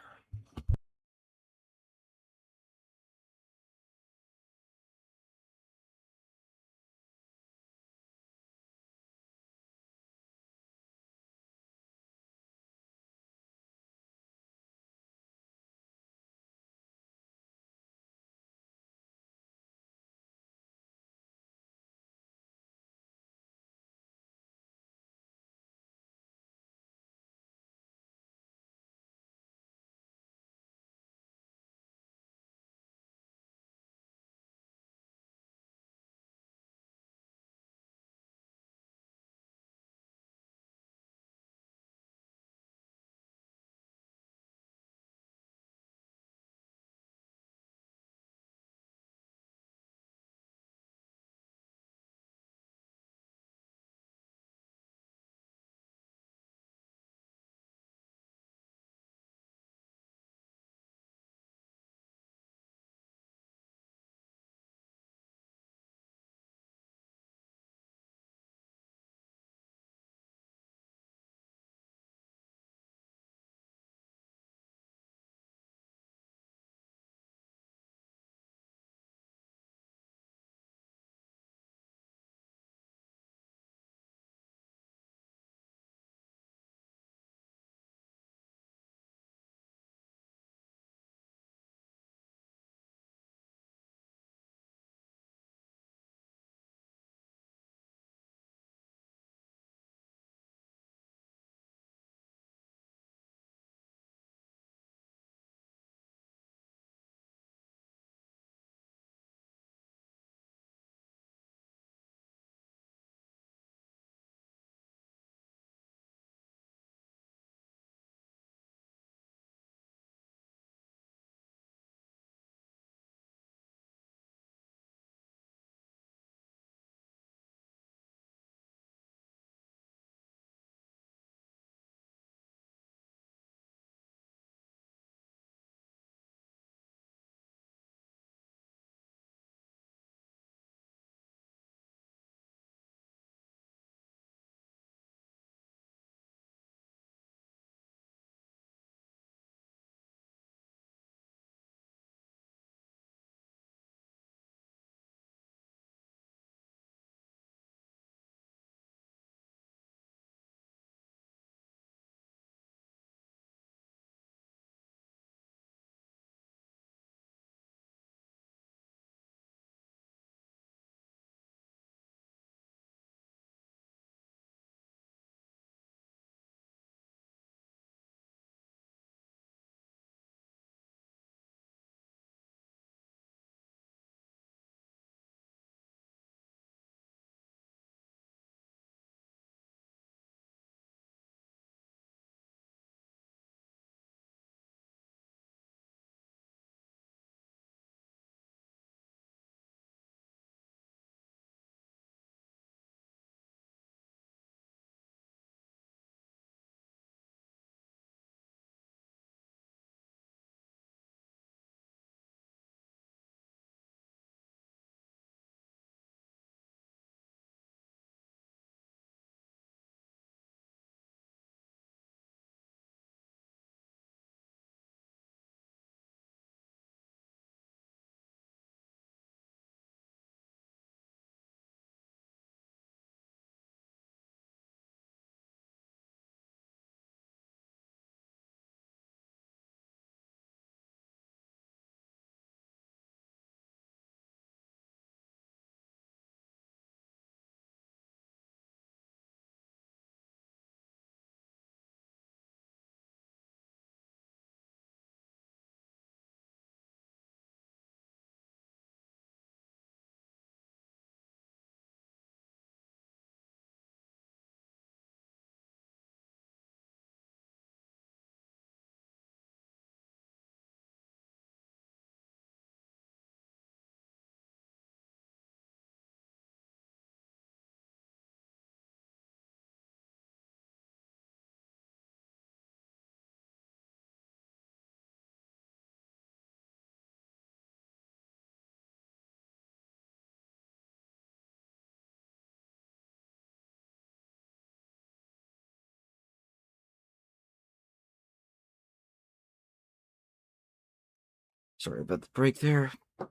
Sorry about the break there. Got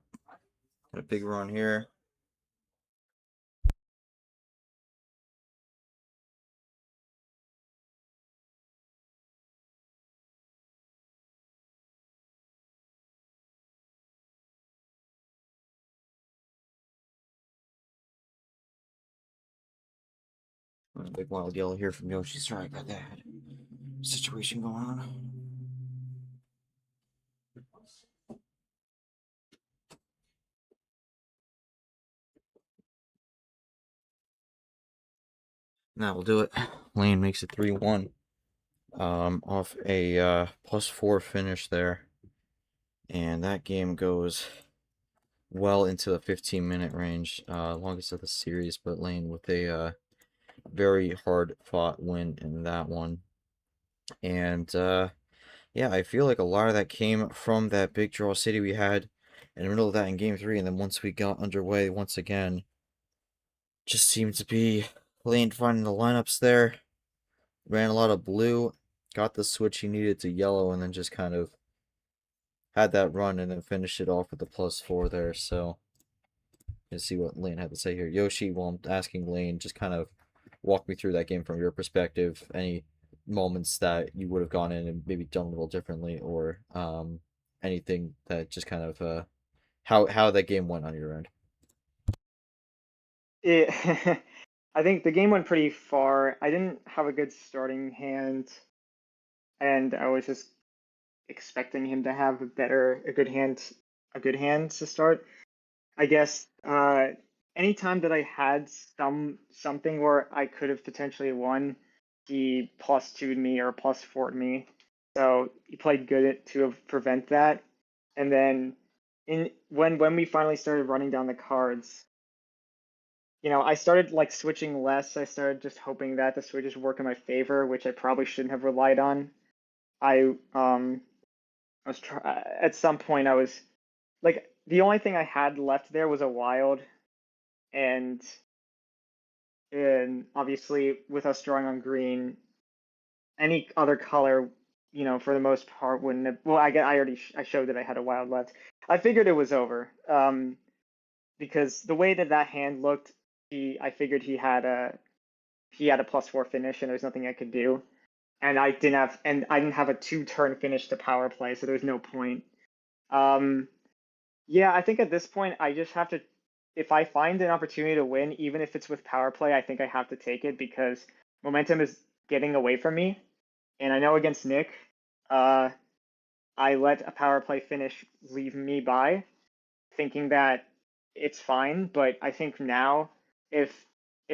a big run here. A big wild yellow here from Yoshi. Sorry about that. Situation going on. Now we'll do it. Lane makes it 3-1. Off a +4 finish there. And that game goes well into the 15-minute range. Longest of the series, but Lane with a very hard fought win in that one. And yeah, I feel like a lot of that came from that big draw city we had in the middle of that in game 3, and then once we got underway once again, just seemed to be Lane finding the lineups there. Ran a lot of blue, got the switch he needed to yellow, and then just kind of had that run and then finished it off with the +4 there. So let's see what Lane had to say here. Yoshi, while I'm asking Lane, just kind of walk me through that game from your perspective. Any moments that you would have gone in and maybe done a little differently, or anything that just kind of how that game went on your end. It, I think the game went pretty far. I didn't have a good starting hand, and I was just expecting him to have a good hand to start. I guess anytime that I had something where I could have potentially won, he +2'd me or +4'd me. So he played good to prevent that. And then when we finally started running down the cards, I started like switching less. I started just hoping that the switches work in my favor, which I probably shouldn't have relied on. At some point I was like the only thing I had left there was a wild, and obviously with us drawing on green, any other color, for the most part wouldn't have. Well, I showed that I had a wild left. I figured it was over, because the way that hand looked, I figured he had a +4 finish, and there's nothing I could do. And I didn't have a 2-turn finish to power play, so there's no point. Yeah, I think at this point I just have to, if I find an opportunity to win, even if it's with power play, I think I have to take it because momentum is getting away from me. And I know against Nick, I let a power play finish leave me by, thinking that it's fine. But I think now, if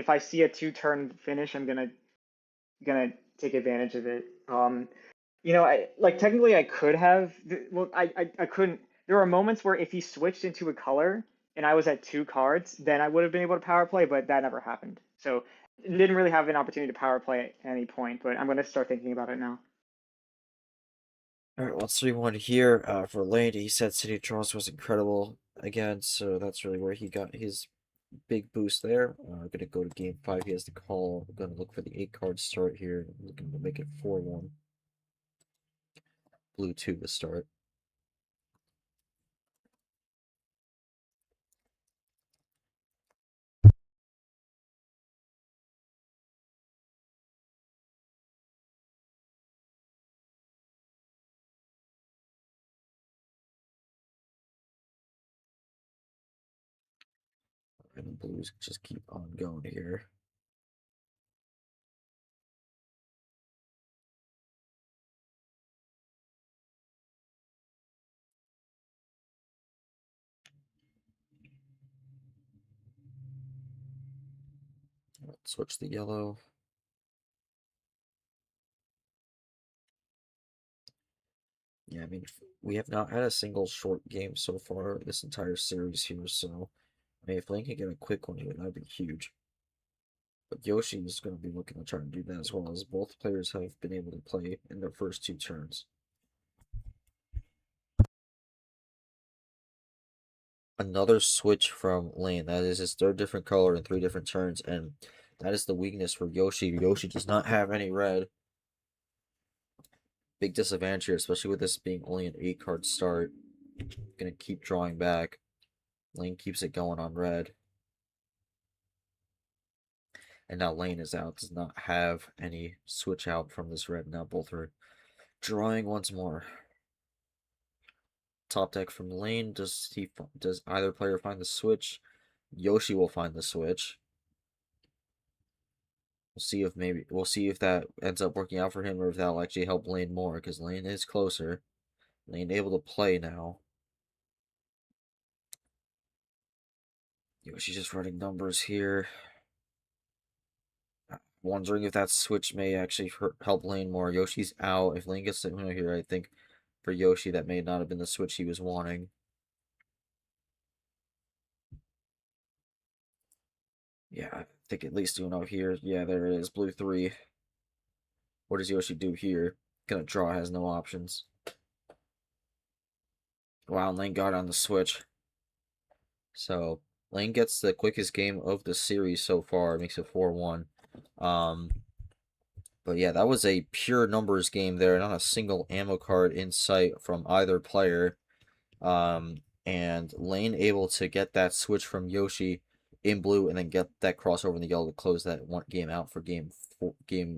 I see a 2-turn finish, I'm gonna take advantage of it. Technically I could have. Well, I couldn't. There were moments where if he switched into a color and I was at 2 cards, then I would have been able to power play, but that never happened. So didn't really have an opportunity to power play at any point. But I'm gonna start thinking about it now. All right, well, 3-1 here for Lane. He said City Draws was incredible again, so that's really where he got his big boost there. Gonna go to game 5. He has the call. We're gonna look for the 8-card start here. Looking to make it 4-1. Blue 2 to start. And the blues just keep on going here. Let's switch the yellow. Yeah, I mean, we have not had a single short game so far this entire series here, so I mean, if Lane can get a quick one here, that'd be huge. But Yoshi is going to be looking to try and do that as well, as both players have been able to play in their first 2 turns. Another switch from Lane. That is his 3rd different color in 3 different turns, and that is the weakness for Yoshi. Yoshi does not have any red. Big disadvantage here, especially with this being only an 8-card start. Gonna keep drawing back. Lane keeps it going on red. And now Lane is out, does not have any switch out from this red. Now both are drawing once more. Top deck from Lane. Does either player find the switch? Yoshi will find the switch. We'll see if that ends up working out for him or if that'll actually help Lane more, because Lane is closer. Lane able to play now. Yoshi's just running numbers here. Wondering if that switch may actually help Lane more. Yoshi's out. If Lane gets the Uno here, I think for Yoshi that may not have been the switch he was wanting. Yeah, I think at least Uno here. Yeah, there it is. Blue 3. What does Yoshi do here? Gonna draw, has no options. Wow, Lane got on the switch. So, Lane gets the quickest game of the series so far. Makes it 4-1. But yeah, that was a pure numbers game there. Not a single ammo card in sight from either player. And Lane able to get that switch from Yoshi in blue and then get that crossover in the yellow to close that one game out for game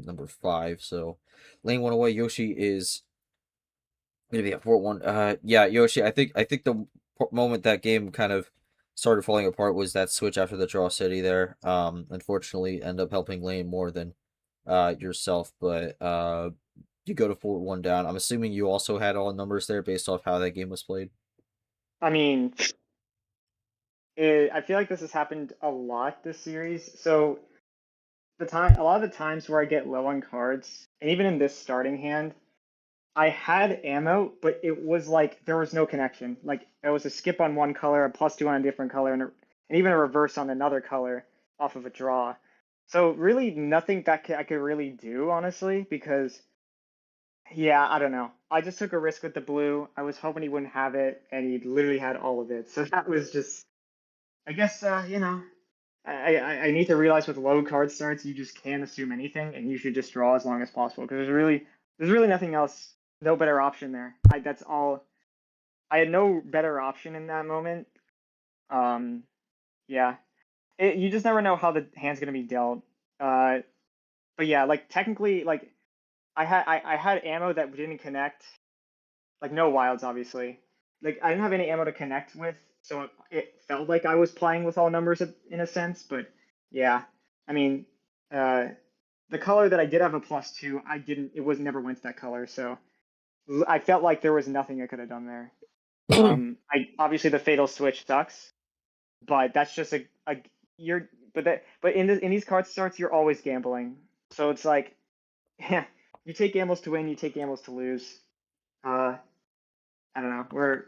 number 5. So Lane went away. Yoshi is gonna be at 4-1. Yeah, Yoshi. I think the moment that game kind of started falling apart was that switch after the draw city there. Unfortunately, end up helping Lane more than yourself, but you go to 4-1 down. I'm assuming you also had all numbers there based off how that game was played. I mean, I feel like this has happened a lot this series. So a lot of the times where I get low on cards, and even in this starting hand, I had ammo, but it was like there was no connection. Like it was a skip on one color, a +2 on a different color, and even a reverse on another color off of a draw. So really nothing that I could really do, honestly, because yeah, I don't know. I just took a risk with the blue. I was hoping he wouldn't have it, and he literally had all of it. So that was just, I guess, I need to realize with low card starts, you just can't assume anything, and you should just draw as long as possible because there's really nothing else, no better option there. That's all. I had no better option in that moment. Um, yeah, you just never know how the hand's gonna be dealt. Uh, but yeah, like technically, like I had ammo that didn't connect, like no wilds, obviously. Like I didn't have any ammo to connect with, so it felt like I was playing with all numbers in a sense. But yeah, I mean, uh, the color that I did have a +2, I didn't. It was never went to that color, so I felt like there was nothing I could have done there. I obviously the fatal switch sucks, but that's just a you're but in these card starts you're always gambling, so it's like yeah, you take gambles to win, you take gambles to lose. Uh, I don't know.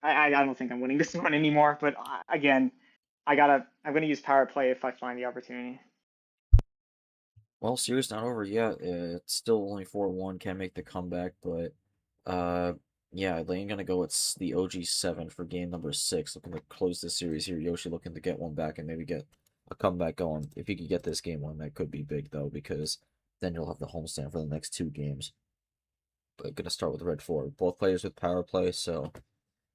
I don't think I'm winning this one anymore. But again, I'm gonna use power play if I find the opportunity. Well, series not over yet. It's still only 4-1. Can't make the comeback, but uh, yeah, Lane gonna go with the OG7 for game number 6. Looking to close this series here. Yoshi looking to get one back and maybe get a comeback going. If he could get this game one, that could be big though, because then you'll have the homestand for the next 2 games. But gonna start with red 4. Both players with power play, so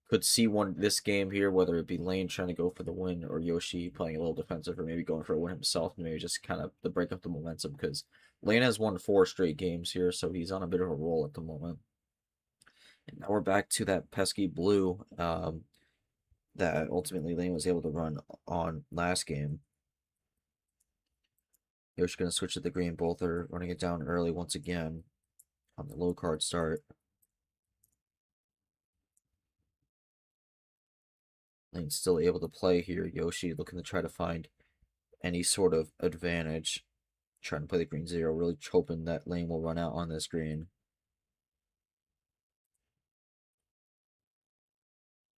could see this game here, whether it be Lane trying to go for the win or Yoshi playing a little defensive or maybe going for a win himself, and maybe just kind of to break up the momentum, because Lane has won 4 straight games here, so he's on a bit of a roll at the moment. And now we're back to that pesky blue that ultimately Lane was able to run on last game. Yoshi going to switch to the green. Both are running it down early once again on the low card start. Lane's still able to play here. Yoshi looking to try to find any sort of advantage. Trying to play the green 0, really hoping that Lane will run out on this green.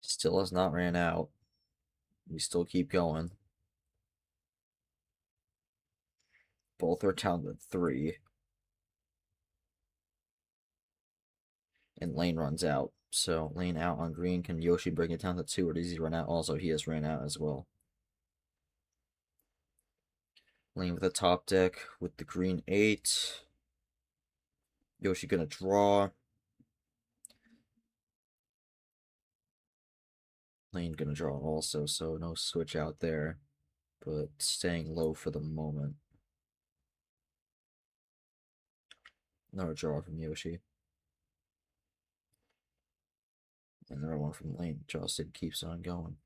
Still has not ran out. We still keep going. Both are down to 3. And Lane runs out. So Lane out on green. Can Yoshi bring it down to 2, or does he run out? Also, he has ran out as well. Lane with the top deck with the green 8. Yoshi gonna draw. Lane gonna draw also, so no switch out there, but staying low for the moment. Another draw from Yoshi. Another one from Lane. Justin keeps on going.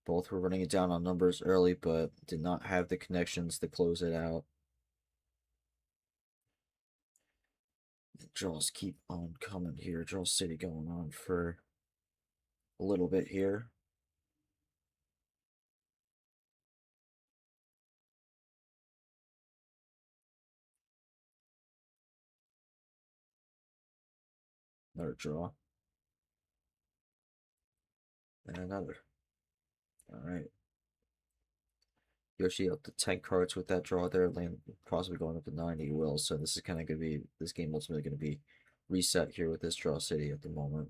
Both were running it down on numbers early, but did not have the connections to close it out. Draws keep on coming here. Draw City going on for a little bit here. Another draw. And another. Alright. Yoshi up to 10 cards with that draw there. Land possibly going up to 9. He will. So this is kind of going to be, this game ultimately going to be reset here with this Draw City at the moment.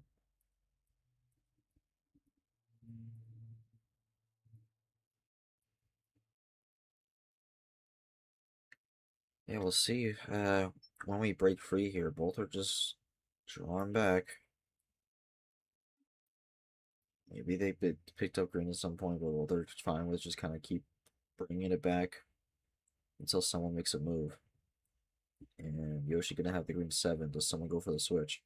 Yeah, we'll see when we break free here. Both are just drawing back. Maybe they picked up green at some point, but what they're fine with just kind of keep bringing it back until someone makes a move. And Yoshi gonna have the green 7. Does someone go for the switch?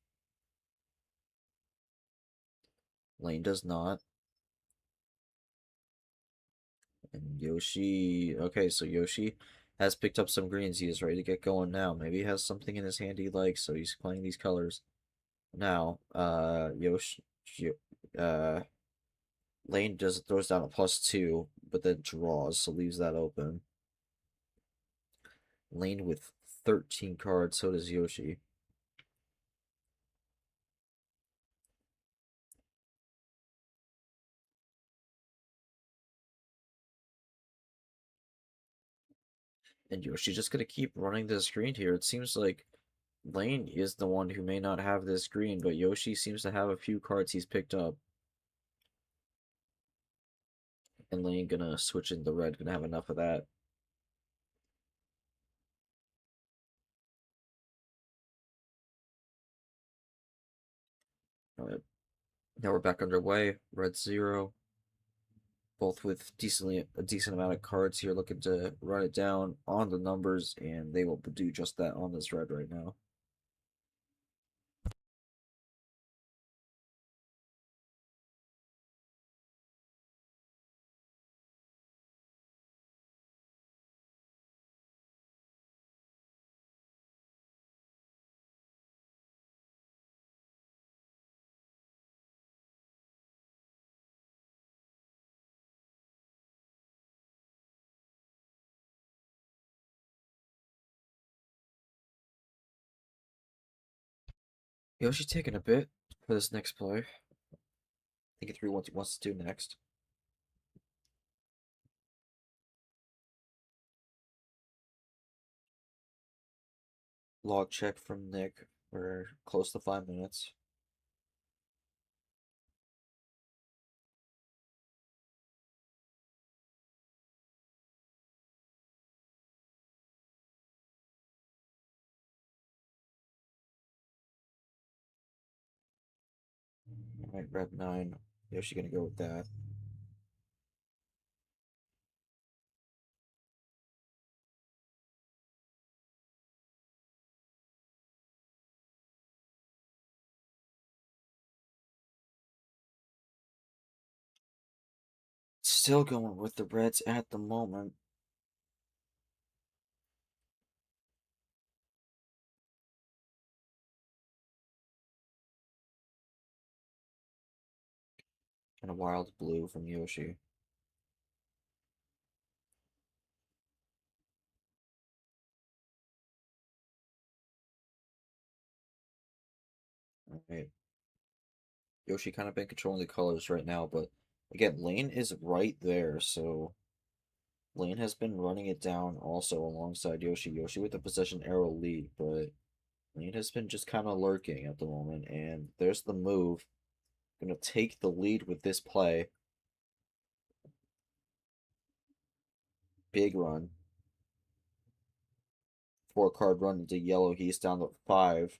Lane does not. And Yoshi... Okay, so Yoshi has picked up some greens. He is ready to get going now. Maybe he has something in his hand he likes, so he's playing these colors. Now, Yoshi... Lane throws down a +2, but then draws, so leaves that open. Lane with 13 cards, so does Yoshi. And Yoshi's just gonna keep running this green here. It seems like Lane is the one who may not have this green, but Yoshi seems to have a few cards he's picked up. And Lane gonna switch into red, gonna have enough of that. Alright. Now we're back underway. Red 0. Both with a decent amount of cards here, looking to run it down on the numbers, and they will do just that on this red right now. Yoshi's taking a bit for this next play. Thinking through what he wants to do next. Log check from Nick. We're close to 5 minutes. Alright, red 9. Yoshi gonna go with that. Still going with the reds at the moment. And a wild blue from Yoshi. Alright. Yoshi kind of been controlling the colors right now, but again, Lane is right there, so Lane has been running it down also alongside Yoshi. Yoshi with the possession arrow lead, but Lane has been just kind of lurking at the moment, and there's the move. Gonna take the lead with this play. Big run. 4-card run into yellow. He's down to 5.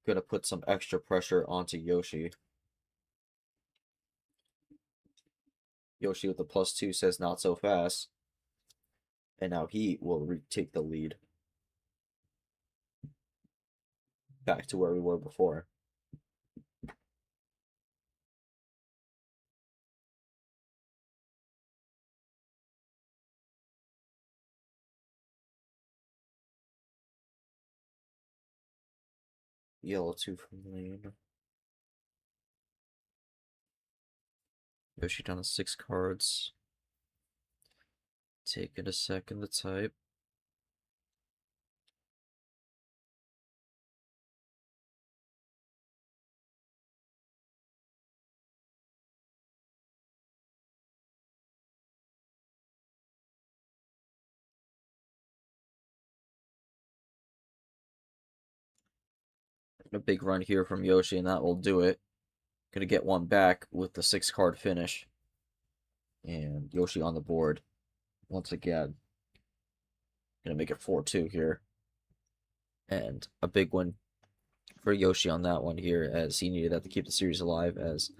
gonna put some extra pressure onto Yoshi. Yoshi with the +2 says not so fast. And now he will take the lead. Back to where we were before. Yellow 2 from lane. Yoshi down to 6 cards. Taking a second to type. A big run here from Yoshi, and that will do it. Gonna get one back with the 6-card finish. And Yoshi on the board once again. Gonna make it 4-2 here. And a big win for Yoshi on that one here, as he needed that to keep the series alive, as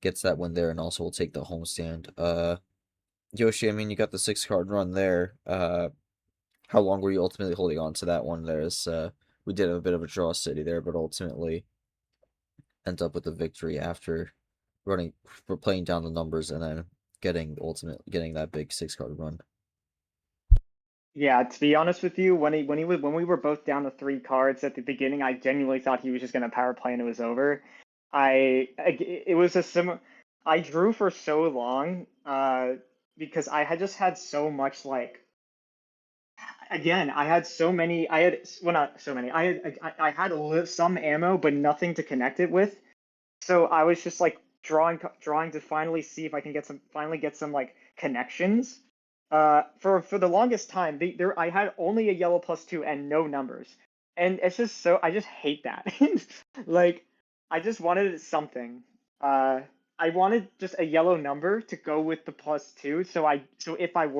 gets that win there and also will take the homestand. Yoshi, I mean, you got the 6-card run there. How long were you ultimately holding on to that one? We did have a bit of a draw city there, but ultimately end up with the victory after playing down the numbers and then getting that big 6-card run. Yeah, to be honest with you, when we were both down to 3 cards at the beginning, I genuinely thought he was just gonna power play and it was over. It was a similar. I drew for so long, because I had just had so much like. Again, I had so many. I had well, not so many. I had some ammo, but nothing to connect it with. So I was just like drawing to finally see if I can finally get some like connections. For the longest time, I had only a yellow +2 and no numbers, and it's just so I just hate that. Like I just wanted something. I wanted just a yellow number to go with the +2, so if I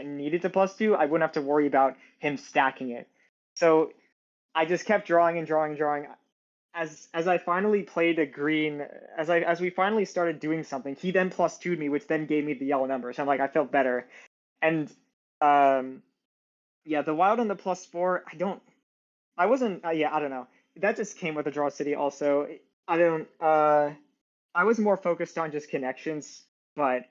needed the +2, I wouldn't have to worry about him stacking it. So I just kept drawing and drawing and drawing. As I finally played a green, as we finally started doing something, he then +2'd me, which then gave me the yellow number. So I'm like, I felt better. And yeah, the wild and the +4, I wasn't, yeah, I don't know. That just came with the draw city also. I don't, I was more focused on just connections, but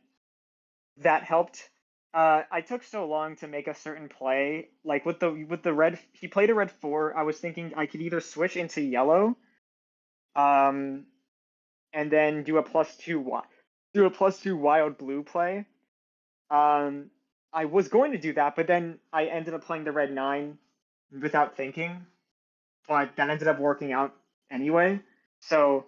that helped. I took so long to make a certain play, like with the red. He played a red 4. I was thinking I could either switch into yellow, and then do a +2 wild blue play. I was going to do that, but then I ended up playing the red 9 without thinking, but that ended up working out anyway. So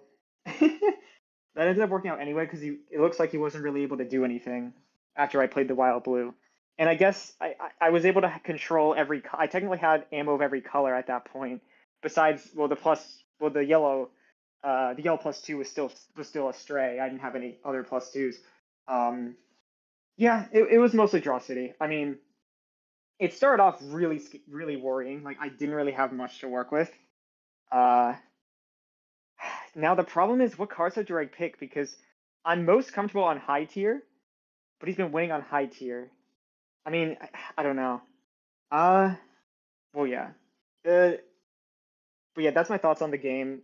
that ended up working out anyway because it looks like he wasn't really able to do anything after I played the wild blue. And I guess I was able to control I technically had ammo of every color at that point. Besides, the yellow +2 was still a stray. I didn't have any other +2s. Yeah, it was mostly draw city. I mean, it started off really worrying. Like I didn't really have much to work with. Now the problem is, what cards do I pick? Because I'm most comfortable on high tier, but he's been winning on high tier. I mean, I don't know. Well, yeah. But yeah, that's my thoughts on the game.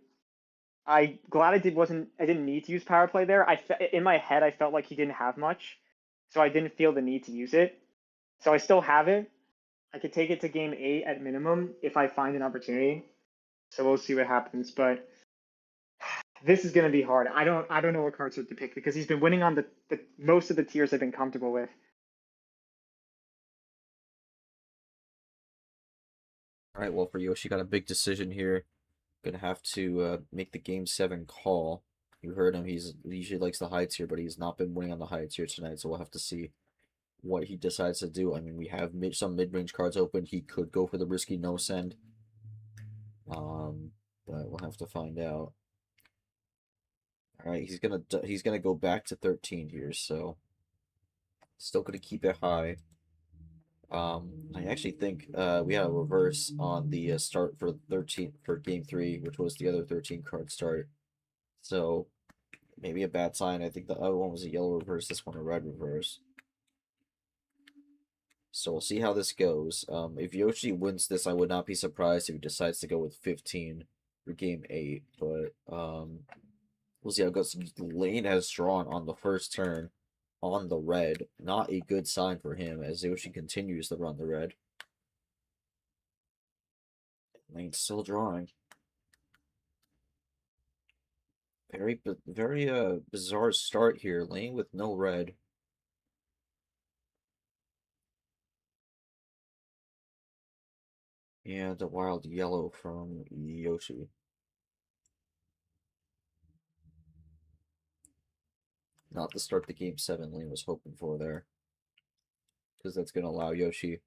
I glad I didn't need to use power play there. In my head I felt like he didn't have much, so I didn't feel the need to use it. So I still have it. I could take it to game 8 at minimum if I find an opportunity. So we'll see what happens. But this is gonna be hard. I don't know what cards to pick because he's been winning on the most of the tiers I've been comfortable with. Alright, well, for Yoshi, got a big decision here. Gonna have to make the game 7 call. You heard him. He usually likes the high tier, but he's not been winning on the high tier tonight, so we'll have to see what he decides to do. I mean, we have some mid-range cards open. He could go for the risky no send. But we'll have to find out. All right, he's gonna go back to 13 here, so still gonna keep it high. I actually think we had a reverse on the start for 13 for game 3, which was the other 13 card start. So maybe a bad sign. I think the other one was a yellow reverse, this one a red reverse. So we'll see how this goes. If Yoshi wins this, I would not be surprised if he decides to go with 15 for game 8. But we'll see how it goes. Lane has drawn on the first turn on the red. Not a good sign for him as Yoshi continues to run the red. Lane's still drawing. Very bizarre start here. Lane with no red. And a wild yellow from Yoshi. Not the start the game 7 Lane was hoping for there. Because that's going to allow Yoshi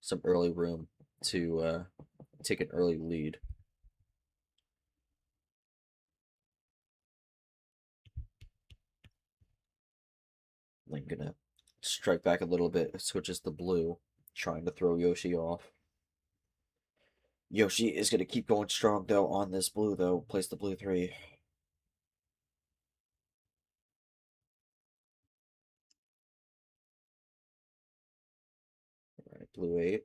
some early room to take an early lead. Lane gonna strike back a little bit, switches to blue, trying to throw Yoshi off. Yoshi is gonna keep going strong though on this blue though. Place the blue 3. Alright, blue 8.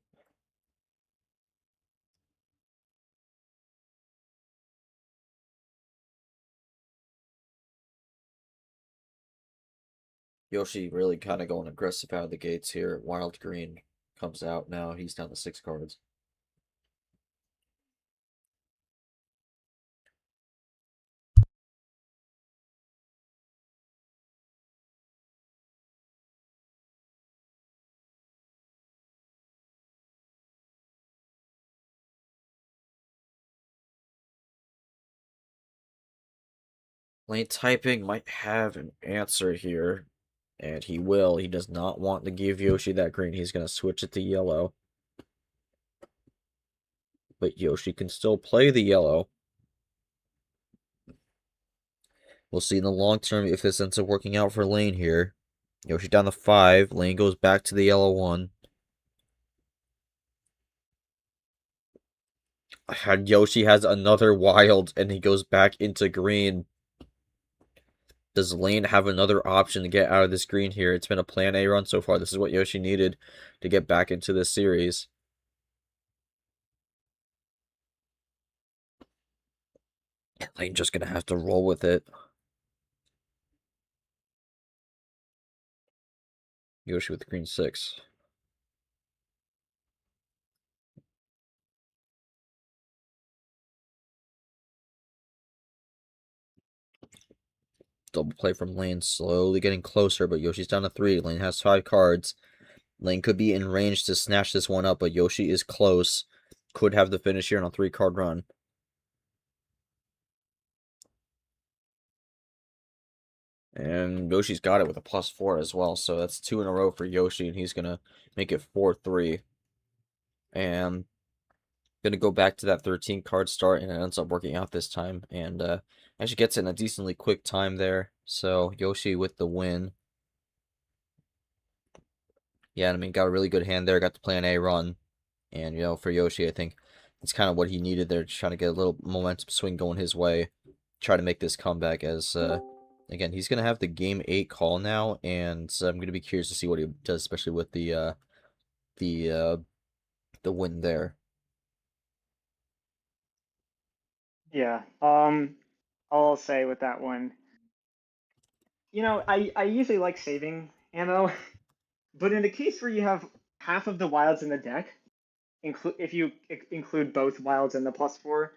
Yoshi really kind of going aggressive out of the gates here. Wild green comes out now. He's down to 6 cards. Lane typing might have an answer here. And he will. He does not want to give Yoshi that green. He's going to switch it to yellow. But Yoshi can still play the yellow. We'll see in the long term if this ends up working out for Lane here. Yoshi down to 5. Lane goes back to the yellow 1. Yoshi has another wild and he goes back into green. Does Lane have another option to get out of this green here? It's been a plan A run so far. This is what Yoshi needed to get back into this series. Lane just going to have to roll with it. Yoshi with the green 6. Double play from Lane, slowly getting closer, but Yoshi's down to 3. Lane has 5 cards. Lane could be in range to snatch this one up, but Yoshi is close. Could have the finish here on a 3-card run. And Yoshi's got it with a +4 as well, so that's 2 in a row for Yoshi, and he's going to make it 4-3. And going to go back to that 13-card start, and it ends up working out this time. And actually gets it in a decently quick time there. So Yoshi with the win. Yeah, I mean, got a really good hand there. Got the plan A run. And, for Yoshi, I think it's kind of what he needed there. Just trying to get a little momentum swing going his way. Try to make this comeback as, again, he's going to have the Game 8 call now. And so I'm going to be curious to see what he does, especially with the win there. Yeah. I'll say with that one, I usually like saving ammo, but in a case where you have half of the wilds in the deck, if you include both wilds and the +4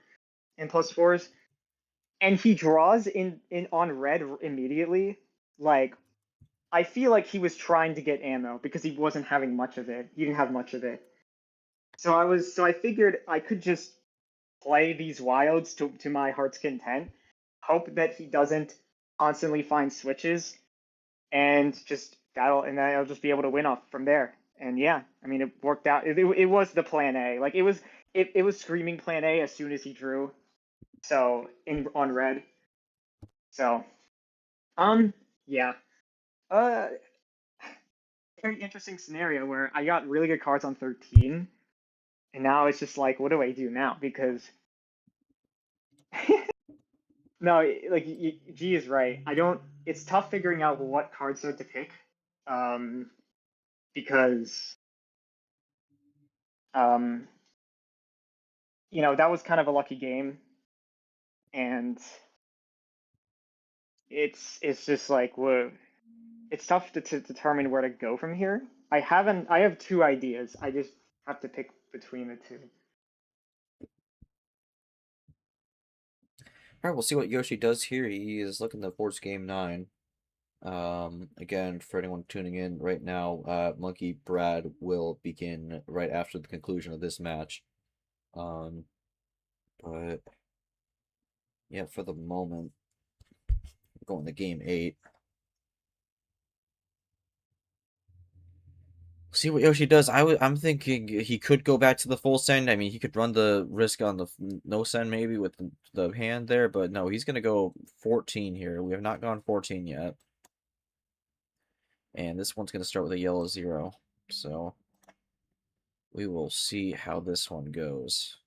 and +4s, and he draws in on red immediately, like I feel like he was trying to get ammo because he wasn't having much of it. He didn't have much of it. So I figured I could just play these wilds to my heart's content, hope that he doesn't constantly find switches, and then I'll just be able to win off from there. And yeah, I mean it worked out. It was the plan A. Like it was screaming plan A as soon as he drew. So on red. So yeah. Uh very interesting scenario where I got really good cards on 13, and now it's just like, what do I do now? Because no, like G is right. I don't. It's tough figuring out what card set to pick, um, because um, that was kind of a lucky game, and it's just like, whoa, it's tough to determine where to go from here. I have two ideas. I just have to pick between the two. All right, we'll see what Yoshi does here. He is looking to force game 9. Again, for anyone tuning in right now, Monkey Brad will begin right after the conclusion of this match. But yeah, for the moment, going to game 8. See what Yoshi does. I'm thinking he could go back to the full send. I mean, he could run the risk on the no send maybe with the hand there, but no, he's gonna go 14 here. We have not gone 14 yet. And this one's gonna start with a yellow 0. So we will see how this one goes.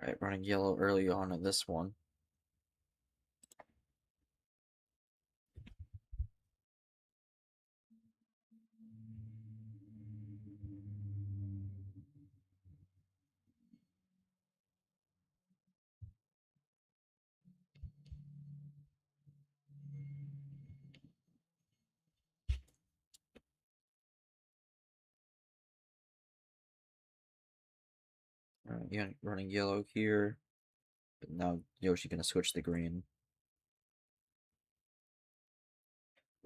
Alright, running yellow early on in this one. Yeah, running yellow here. But now Yoshi gonna switch the green.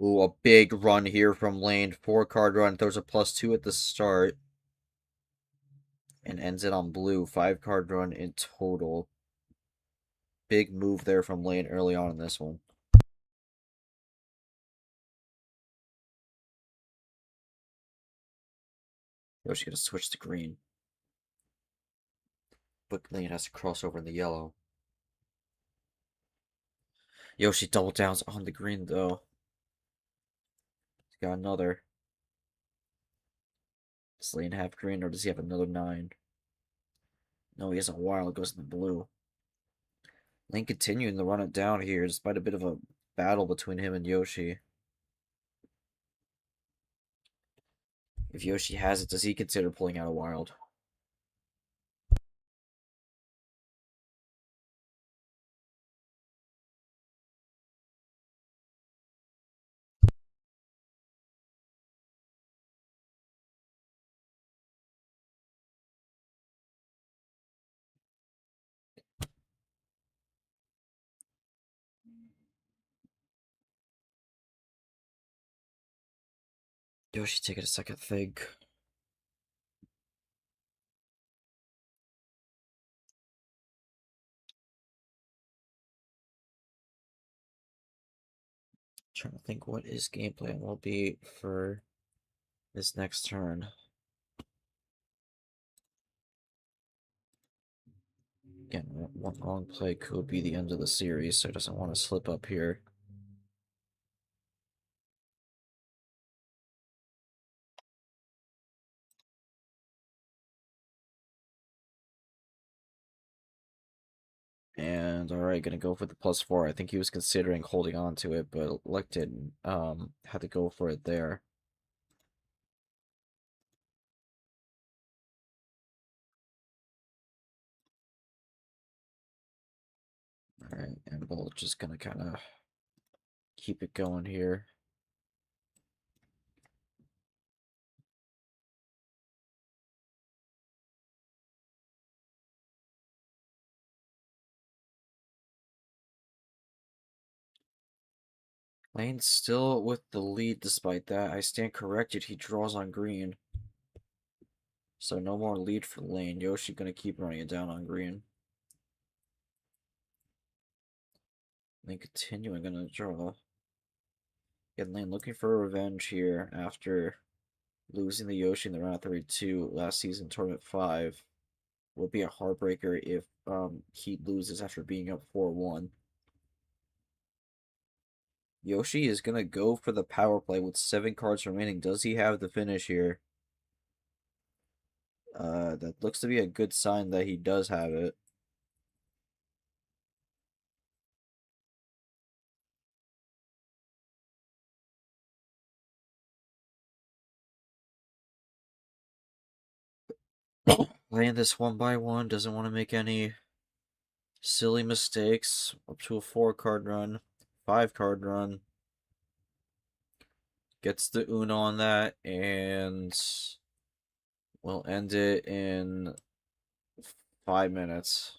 Ooh, a big run here from Lane. 4-card run. Throws a +2 at the start. And ends it on blue. 5-card run in total. Big move there from Lane early on in this one. Yoshi gonna switch to green. But Lane has to cross over in the yellow. Yoshi double downs on the green though. He's got another. Does Lane have green or does he have another 9? No, he has a wild. It goes in the blue. Lane continuing to run it down here despite a bit of a battle between him and Yoshi. If Yoshi has it, does he consider pulling out a wild? Yoshi taking a second think. Trying to think what his game plan will be for this next turn. Again, one wrong play could be the end of the series, so he doesn't want to slip up here. And alright, gonna go for the +4. I think he was considering holding on to it, but luck didn't. Had to go for it there. Alright, and we'll just gonna kinda keep it going here. Lane's still with the lead despite that. I stand corrected. He draws on green. So no more lead for Lane. Yoshi gonna keep running it down on green. Lane continuing gonna draw. Again, Lane looking for revenge here after losing the Yoshi in the round of 32 last season, tournament 5. Would be a heartbreaker if he loses after being up 4-1. Yoshi is gonna go for the power play with 7 cards remaining. Does he have the finish here? That looks to be a good sign that he does have it. Playing this one by one, doesn't want to make any silly mistakes. Up to a 4-card run, 5-card run. Gets the Uno on that, and we'll end it in 5 minutes.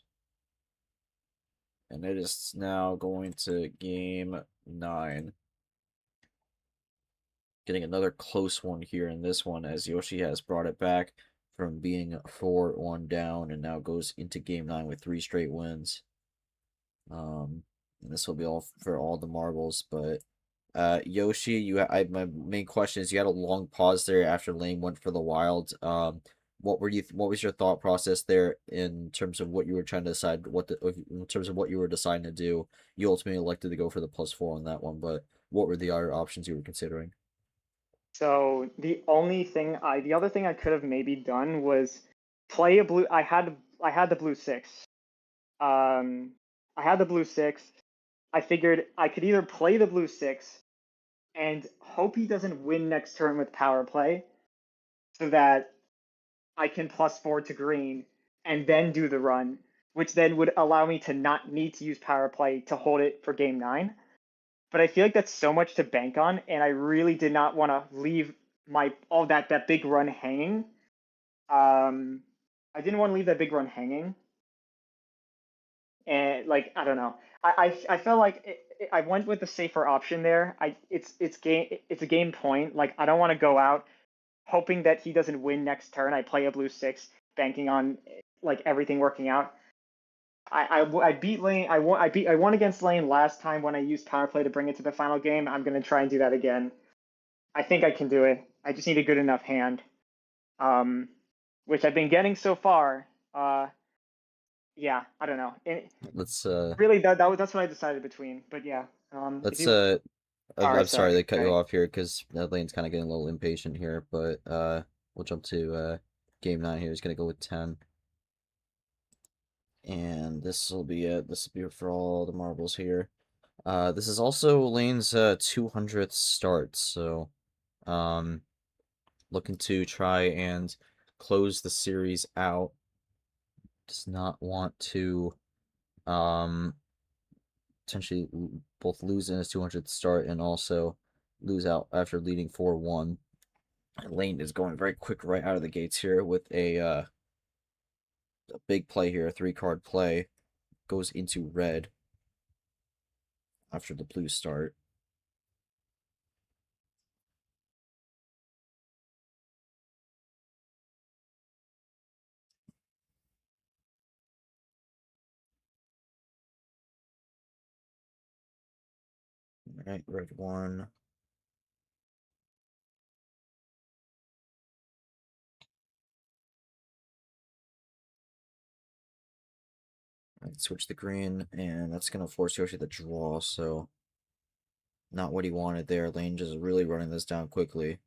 And it is now going to game 9. Getting another close one here in this one, as Yoshi has brought it back from being 4-1 down and now goes into game 9 with 3 straight wins. And this will be all for all the marbles, but Yoshi, my main question is, you had a long pause there after Lane went for the wild. What was your thought process there in terms of what you were trying to decide, in terms of what you were deciding to do? You ultimately elected to go for the +4 on that one, but what were the other options you were considering? So the other thing I could have maybe done was play a blue. I had the blue 6. I had the blue 6. I figured I could either play the blue 6 and hope he doesn't win next turn with power play, so that I can +4 to green and then do the run, which then would allow me to not need to use power play to hold it for game 9. But I feel like that's so much to bank on, and I really did not want to leave that big run hanging. I didn't want to leave that big run hanging, and like, I don't know. I felt like I went with the safer option there. It's a game point. Like, I don't want to go out hoping that he doesn't win next turn. I play a blue 6, banking on like everything working out. I beat Lane. I won against Lane last time when I used power play to bring it to the final game. I'm gonna try and do that again. I think I can do it. I just need a good enough hand, which I've been getting so far. Yeah, I don't know. Let's Really, that's what I decided between. But yeah, if let's you I'm sorry sorry. to cut you Okay. off here because Lane's kind of getting a little impatient here, but we'll jump to game 9 here. He's gonna go with 10. And this will be it. This will be for all the marbles here. This is also Lane's 200th start, so looking to try and close the series out. Does not want to potentially both lose in his 200th start and also lose out after leading 4-1. Lane is going very quick right out of the gates here with a big play here, a 3-card play. Goes into red after the blue start. Alright, red 1. Alright, switch the green, and that's going to force Yoshi to draw, so not what he wanted there. Lane just really running this down quickly.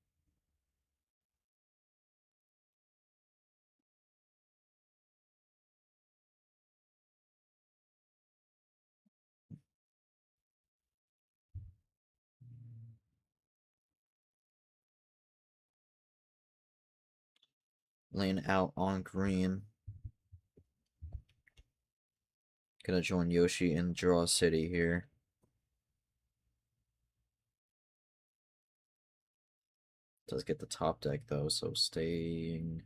Lane out on green. Gonna join Yoshi in Draw City here. Does get the top deck though, so staying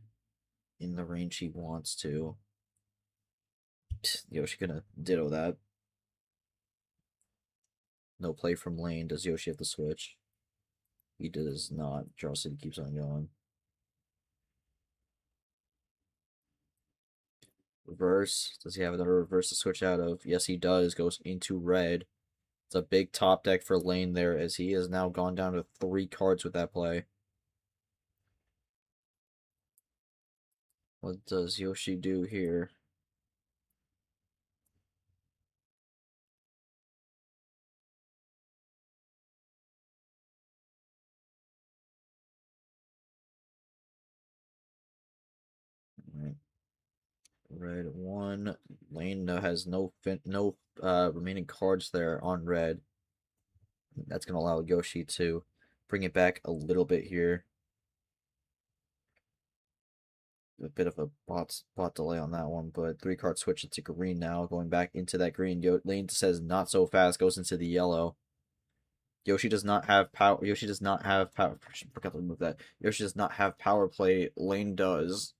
in the range he wants to. Yoshi gonna ditto that. No play from lane. Does Yoshi have the switch? He does not. Draw City keeps on going. Reverse. Does he have another reverse to switch out of? Yes, he does. Goes into red. It's a big top deck for lane there, as he has now gone down to 3 cards with that play. What does Yoshi do here? Right. Red 1. Lane has no remaining cards there on red. That's going to allow Yoshi to bring it back a little bit here. A bit of a bot delay on that one, but 3-card switch into green now. Going back into that green. Lane says not so fast. Goes into the yellow. Yoshi does not have power. Yoshi does not have power. Forgot to remove that. Yoshi does not have power play. Lane does.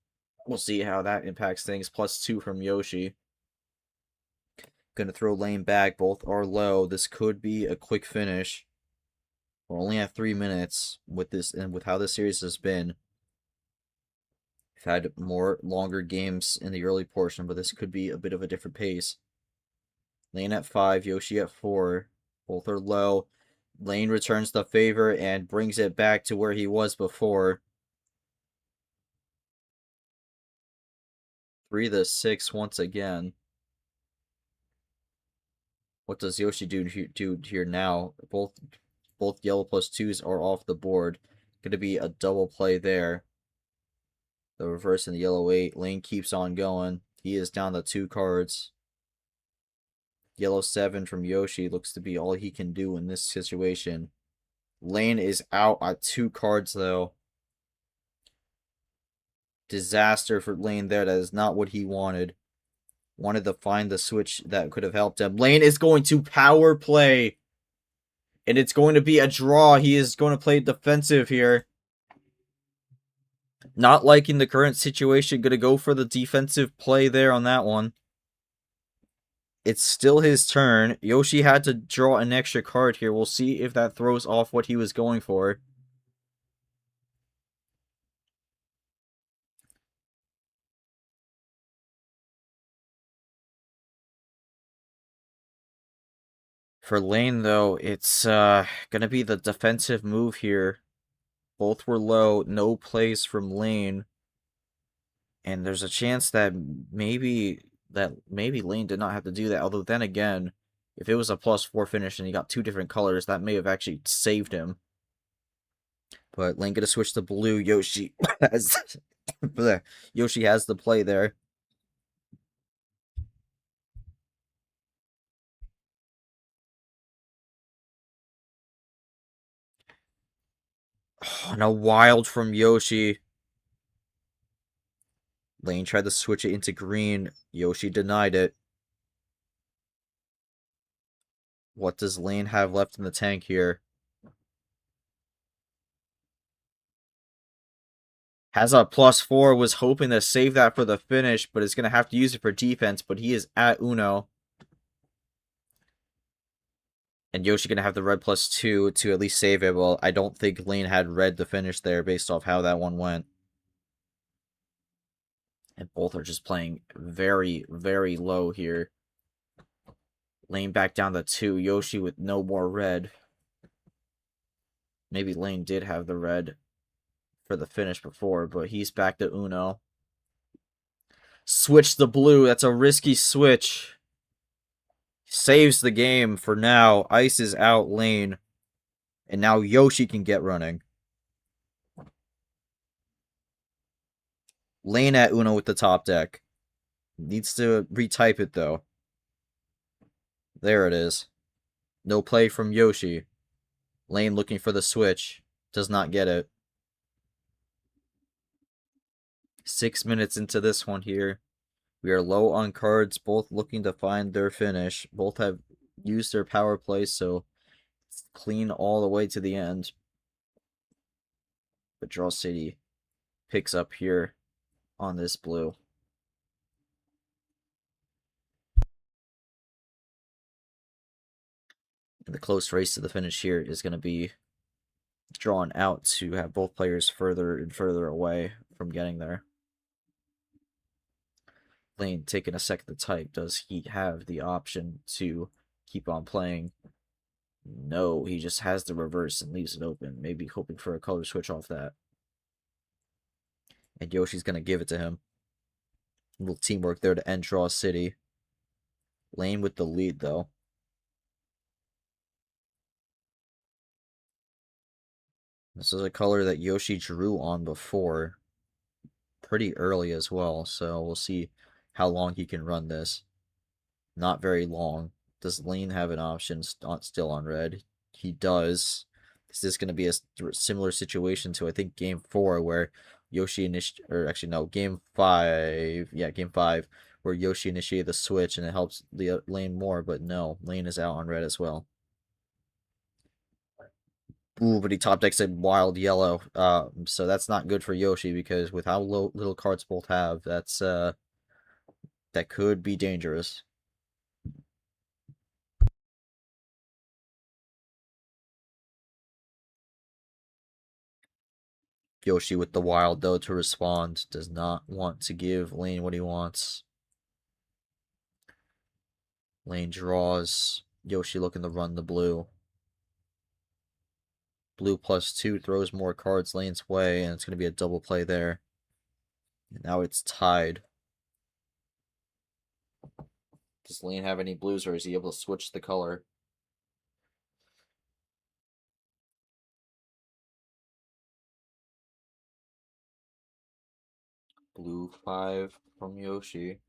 We'll see how that impacts things. +2 from Yoshi. Gonna throw lane back. Both are low. This could be a quick finish. We're only at 3 minutes with this, and with how this series has been. We've had more longer games in the early portion, but this could be a bit of a different pace. Lane at 5, Yoshi at 4. Both are low. Lane returns the favor and brings it back to where he was before. 3 to 6 once again. What does Yoshi do here now? Both yellow +2s are off the board. Gonna be a double play there. The reverse in the yellow 8. Lane keeps on going. He is down to 2 cards. Yellow 7 from Yoshi looks to be all he can do in this situation. Lane is out at 2 cards, though. Disaster for Lane there. That is not what he wanted. Wanted to find the switch that could have helped him. Lane is going to power play. And it's going to be a draw. He is going to play defensive here. Not liking the current situation. Going to go for the defensive play there on that one. It's still his turn. Yoshi had to draw an extra card here. We'll see if that throws off what he was going for. For Lane, though, it's going to be the defensive move here. Both were low. No plays from Lane. And there's a chance that maybe Lane did not have to do that. Although then again, if it was a +4 finish and he got 2 different colors, that may have actually saved him. But Lane gonna switch to blue. Yoshi has Yoshi has the play there. Oh, and a wild from Yoshi. Lane tried to switch it into green. Yoshi denied it. What does Lane have left in the tank here? Has a +4, was hoping to save that for the finish, but is going to have to use it for defense, but he is at Uno. And Yoshi going to have the red +2 to at least save it. Well, I don't think Lane had red to finish there based off how that one went. And both are just playing very, very low here. Lane back down to 2. Yoshi with no more red. Maybe Lane did have the red for the finish before, but he's back to Uno. Switch the blue. That's a risky switch. Saves the game for now. Ice is out Lane. And now Yoshi can get running. Lane at Uno with the top deck. Needs to retype it, though. There it is. No play from Yoshi. Lane looking for the switch. Does not get it. 6 minutes into this one here. We are low on cards, both looking to find their finish. Both have used their power play, so it's clean all the way to the end. But Draw City picks up here on this blue. And the close race to the finish here is going to be drawn out to have both players further and further away from getting there. Lane taking a second to type. Does he have the option to keep on playing? No, he just has the reverse and leaves it open, maybe hoping for a color switch off that. And Yoshi's going to give it to him. A little teamwork there to end Draw City. Lane with the lead, though. This is a color that Yoshi drew on before. Pretty early as well, so we'll see how long he can run this. Not very long. Does Lane have an option still on red? He does. This is going to be a similar situation to, I think, Game 4, where Yoshi or actually, no, Game 5. Yeah, Game 5, where Yoshi initiated the switch, and it helps the Lane more, but no, Lane is out on red as well. Ooh, but he top decks a wild yellow. So that's not good for Yoshi, because with how little cards both have, that's that could be dangerous. Yoshi with the wild, though, to respond. Does not want to give Lane what he wants. Lane draws. Yoshi looking to run the blue. Blue +2 throws more cards Lane's way, and it's going to be a double play there. And now it's tied. Does Lane have any blues, or is he able to switch the color? Blue 5 from Yoshi.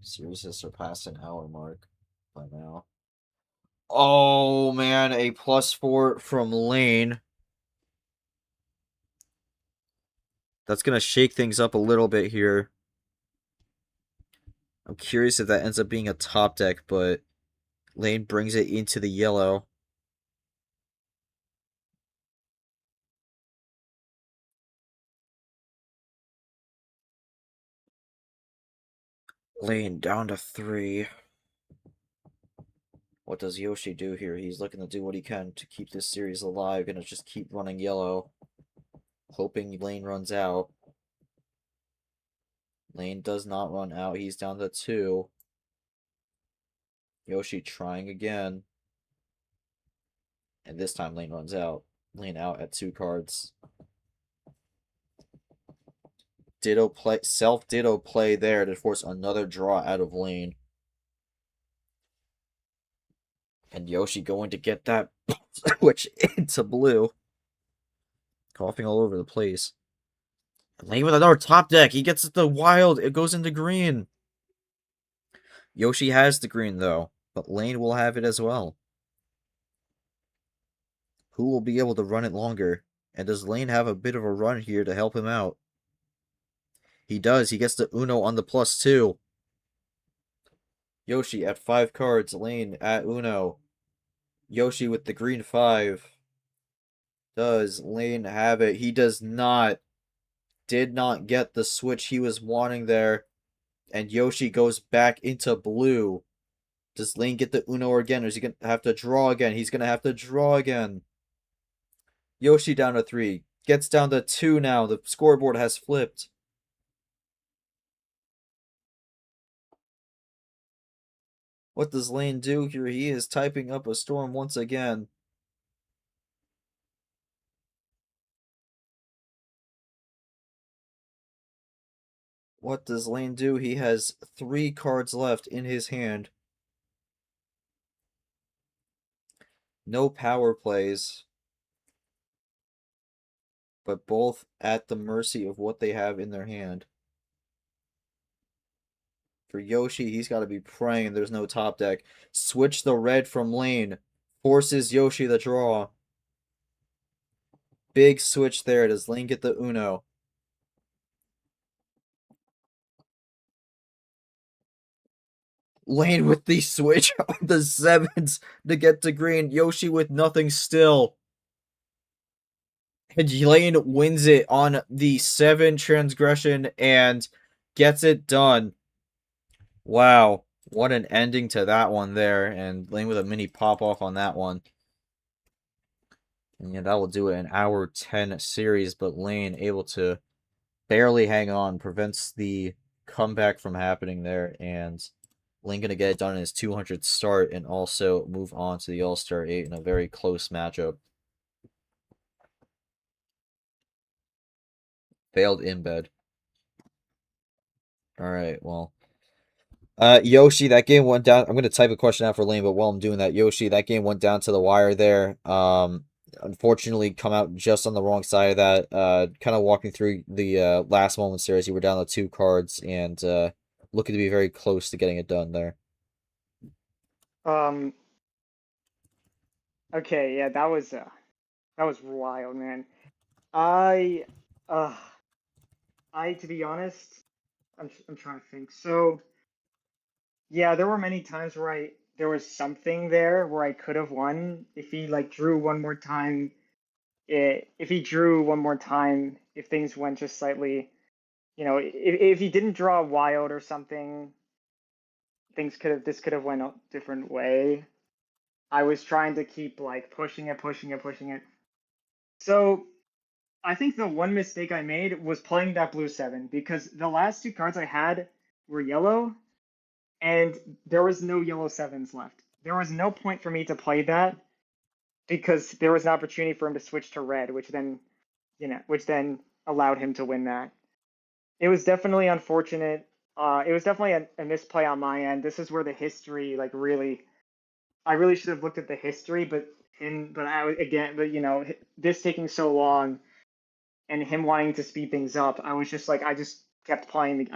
Series has surpassed an hour mark by now. Oh, man, a +4 from Lane. That's going to shake things up a little bit here. I'm curious if that ends up being a top deck, but Lane brings it into the yellow. Lane down to 3. What does Yoshi do here? He's looking to do what he can to keep this series alive. Gonna just keep running yellow, hoping Lane runs out. Lane does not run out. He's down to 2. Yoshi trying again. And this time Lane runs out. Lane out at 2 cards. Ditto play, self-ditto play there to force another draw out of Lane. And Yoshi going to get that switch into blue. Coughing all over the place. Lane with another top deck. He gets the wild. It goes into green. Yoshi has the green, though. But Lane will have it as well. Who will be able to run it longer? And does Lane have a bit of a run here to help him out? He does. He gets the Uno on the +2. Yoshi at 5 cards. Lane at Uno. Yoshi with the green 5. Does Lane have it? He does not. Did not get the switch he was wanting there. And Yoshi goes back into blue. Does Lane get the Uno again, or is he going to have to draw again? He's going to have to draw again. Yoshi down to 3. Gets down to 2 now. The scoreboard has flipped. What does Lane do here? He is typing up a storm once again. What does Lane do? He has 3 cards left in his hand. No power plays. But both at the mercy of what they have in their hand. For Yoshi, he's got to be praying there's no top deck. Switch the red from Lane. Forces Yoshi the draw. Big switch there. Does Lane get the Uno? Lane with the switch on the 7s to get to green. Yoshi with nothing still. And Lane wins it on the 7 transgression and gets it done. Wow, what an ending to that one there. And Lane with a mini pop off on that one. And yeah, that will do it an hour 10 series, but Lane able to barely hang on, prevents the comeback from happening there, and Lane gonna get it done in his 200th start and also move on to the All-Star 8 in a very close matchup. Failed embed. Alright, well. Yoshi, that game went down. I'm gonna type a question out for Lane, but while I'm doing that, Yoshi, that game went down to the wire there. Unfortunately, come out just on the wrong side of that. Kind of walking through the last moments there as you were down to 2 cards and looking to be very close to getting it done there. Okay, yeah, that was wild, man. I to be honest, I'm trying to think. So yeah, there were many times where there was something there where I could have won if he like drew one more time. If he drew one more time, if things went just slightly, if he didn't draw wild or something, this could have went a different way. I was trying to keep like pushing it. So I think the one mistake I made was playing that blue 7 because the last 2 cards I had were yellow and there was no yellow 7s left. There was no point for me to play that because there was an opportunity for him to switch to red, which then allowed him to win that. It was definitely unfortunate. It was definitely a misplay on my end. This is where the history, like, I really should have looked at the history, but this taking so long and him wanting to speed things up, I was just like, I just kept playing.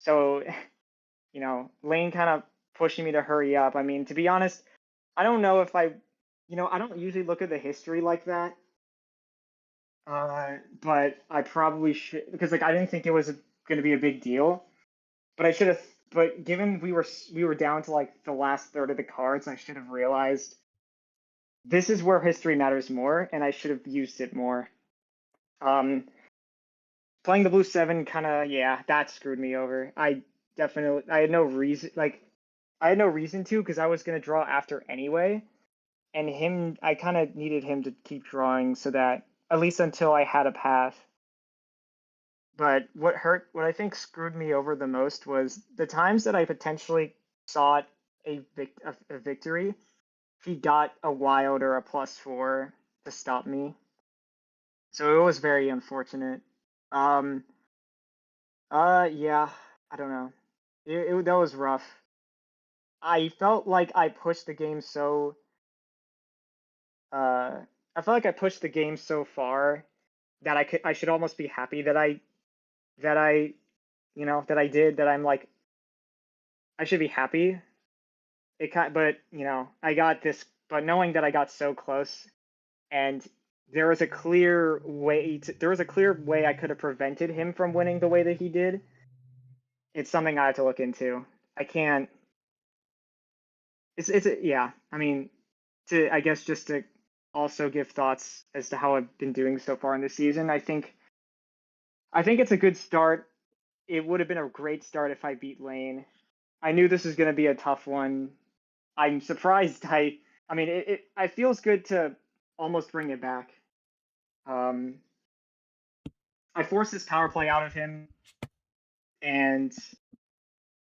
So Lane kind of pushing me to hurry up. I mean, to be honest, I don't know if I don't usually look at the history like that. But I probably should because like I didn't think it was going to be a big deal. But I should have. But given we were down to like the last third of the cards, I should have realized this is where history matters more, and I should have used it more. Um, Playing the blue 7 kind of that screwed me over. I had no reason to because I was gonna draw after anyway, and I kind of needed him to keep drawing so that at least until I had a path. But what I think screwed me over the most was the times that I potentially sought a victory. He got a wild or a +4 to stop me, so it was very unfortunate. Um, yeah, I don't know. That was rough. I felt like I pushed the game so. I felt like I pushed the game so far that I should almost be happy that I that I did that. I'm like I should be happy. But I got this. But knowing that I got so close, and there was a clear way I could have prevented him from winning the way that he did. It's something I have to look into. I can't. Yeah. I mean, I guess just to also give thoughts as to how I've been doing so far in the season. I think it's a good start. It would have been a great start if I beat Lane. I knew this was going to be a tough one. I'm surprised. I mean, it feels good to almost bring it back. I forced this power play out of him, and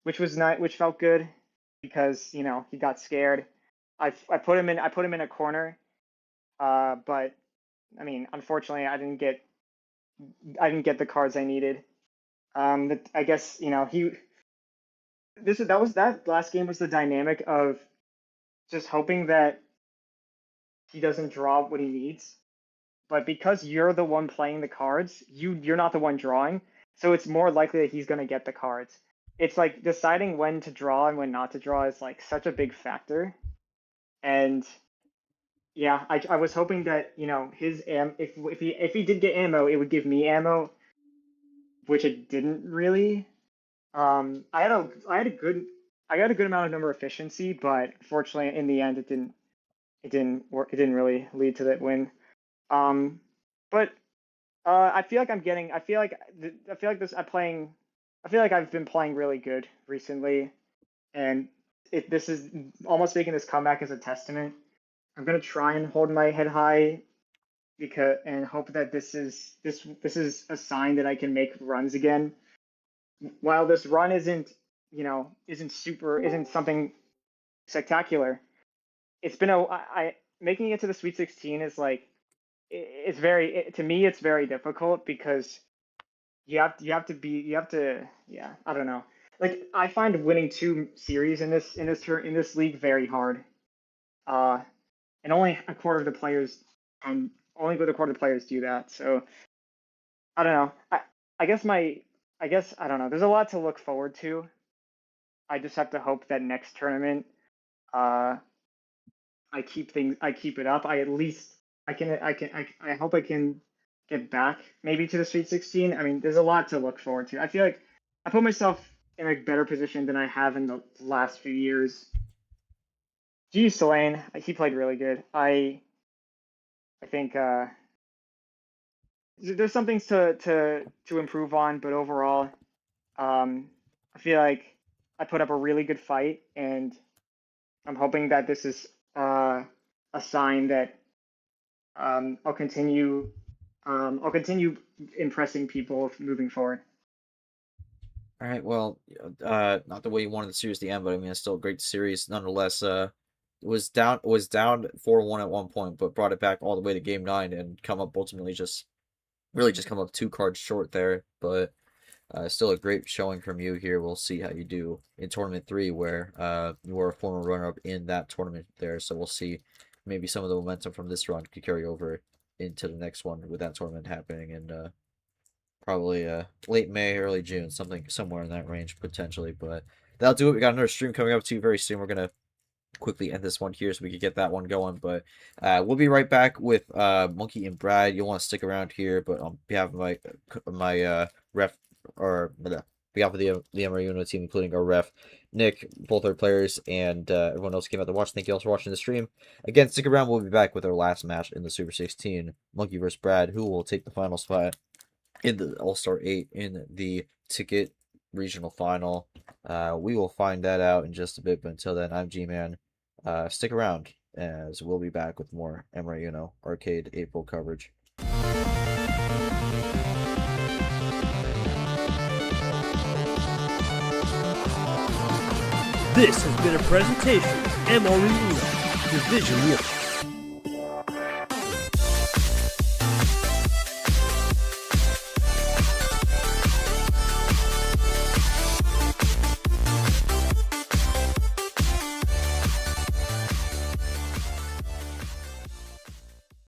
which felt good because he got scared. I put him in a corner, but I mean, unfortunately, I didn't get the cards I needed. I guess that last game was the dynamic of just hoping that he doesn't draw what he needs. But because you're the one playing the cards, you're not the one drawing, so it's more likely that he's gonna get the cards. It's like deciding when to draw and when not to draw is like such a big factor. And yeah, I was hoping that his if he did get ammo, it would give me ammo, which it didn't really. I got a good amount of number efficiency, but fortunately in the end it didn't work. It didn't really lead to that win. But I feel like I'm getting. I feel like this. I feel like I've been playing really good recently, and this is almost making this comeback as a testament. I'm gonna try and hold my head high and hope that this is a sign that I can make runs again. While this run isn't isn't something spectacular, it's been making it to the Sweet 16 is like to me it's very difficult because you have to yeah, I don't know. Like I find winning 2 series in this league very hard. And only a quarter of the players only with a quarter of the players do that. So I don't know. I guess I don't know. There's a lot to look forward to. I just have to hope that next tournament uh I keep it up. I at least I hope I can get back maybe to the Sweet 16. I mean, there's a lot to look forward to. I feel like I put myself in a better position than I have in the last few years. G Slane, he played really good. I think there's some things to improve on, but overall, I feel like I put up a really good fight, and I'm hoping that this is a sign that I'll continue impressing people moving forward. All right, well, not the way you wanted the series to end, but I mean it's still a great series nonetheless. Was down 4-1 at one point, but brought it back all the way to game 9 and come up ultimately just come up 2 cards short there. But still a great showing from you here. We'll see how you do in tournament 3, where you were a former runner-up in that tournament there. So we'll see maybe some of the momentum from this run could carry over into the next one with that tournament happening in probably late May, early June, somewhere in that range potentially. But that'll do it. We got another stream coming up to you very soon. We're gonna quickly end this one here so we can get that one going. But we'll be right back with Monkey and Brad. You'll want to stick around here, but on behalf of my ref or behalf of the MRE UNO team, including our ref Nick, both our players, and everyone else came out to watch. Thank you all for watching the stream. Again, stick around. We'll be back with our last match in the Super 16, Monkey versus Brad, who will take the final spot in the All-Star 8 in the ticket regional final. We will find that out in just a bit, but until then, I'm G-Man. Stick around, as we'll be back with more MRE UNO Arcade April coverage. This has been a presentation of MRE UNO Division 1.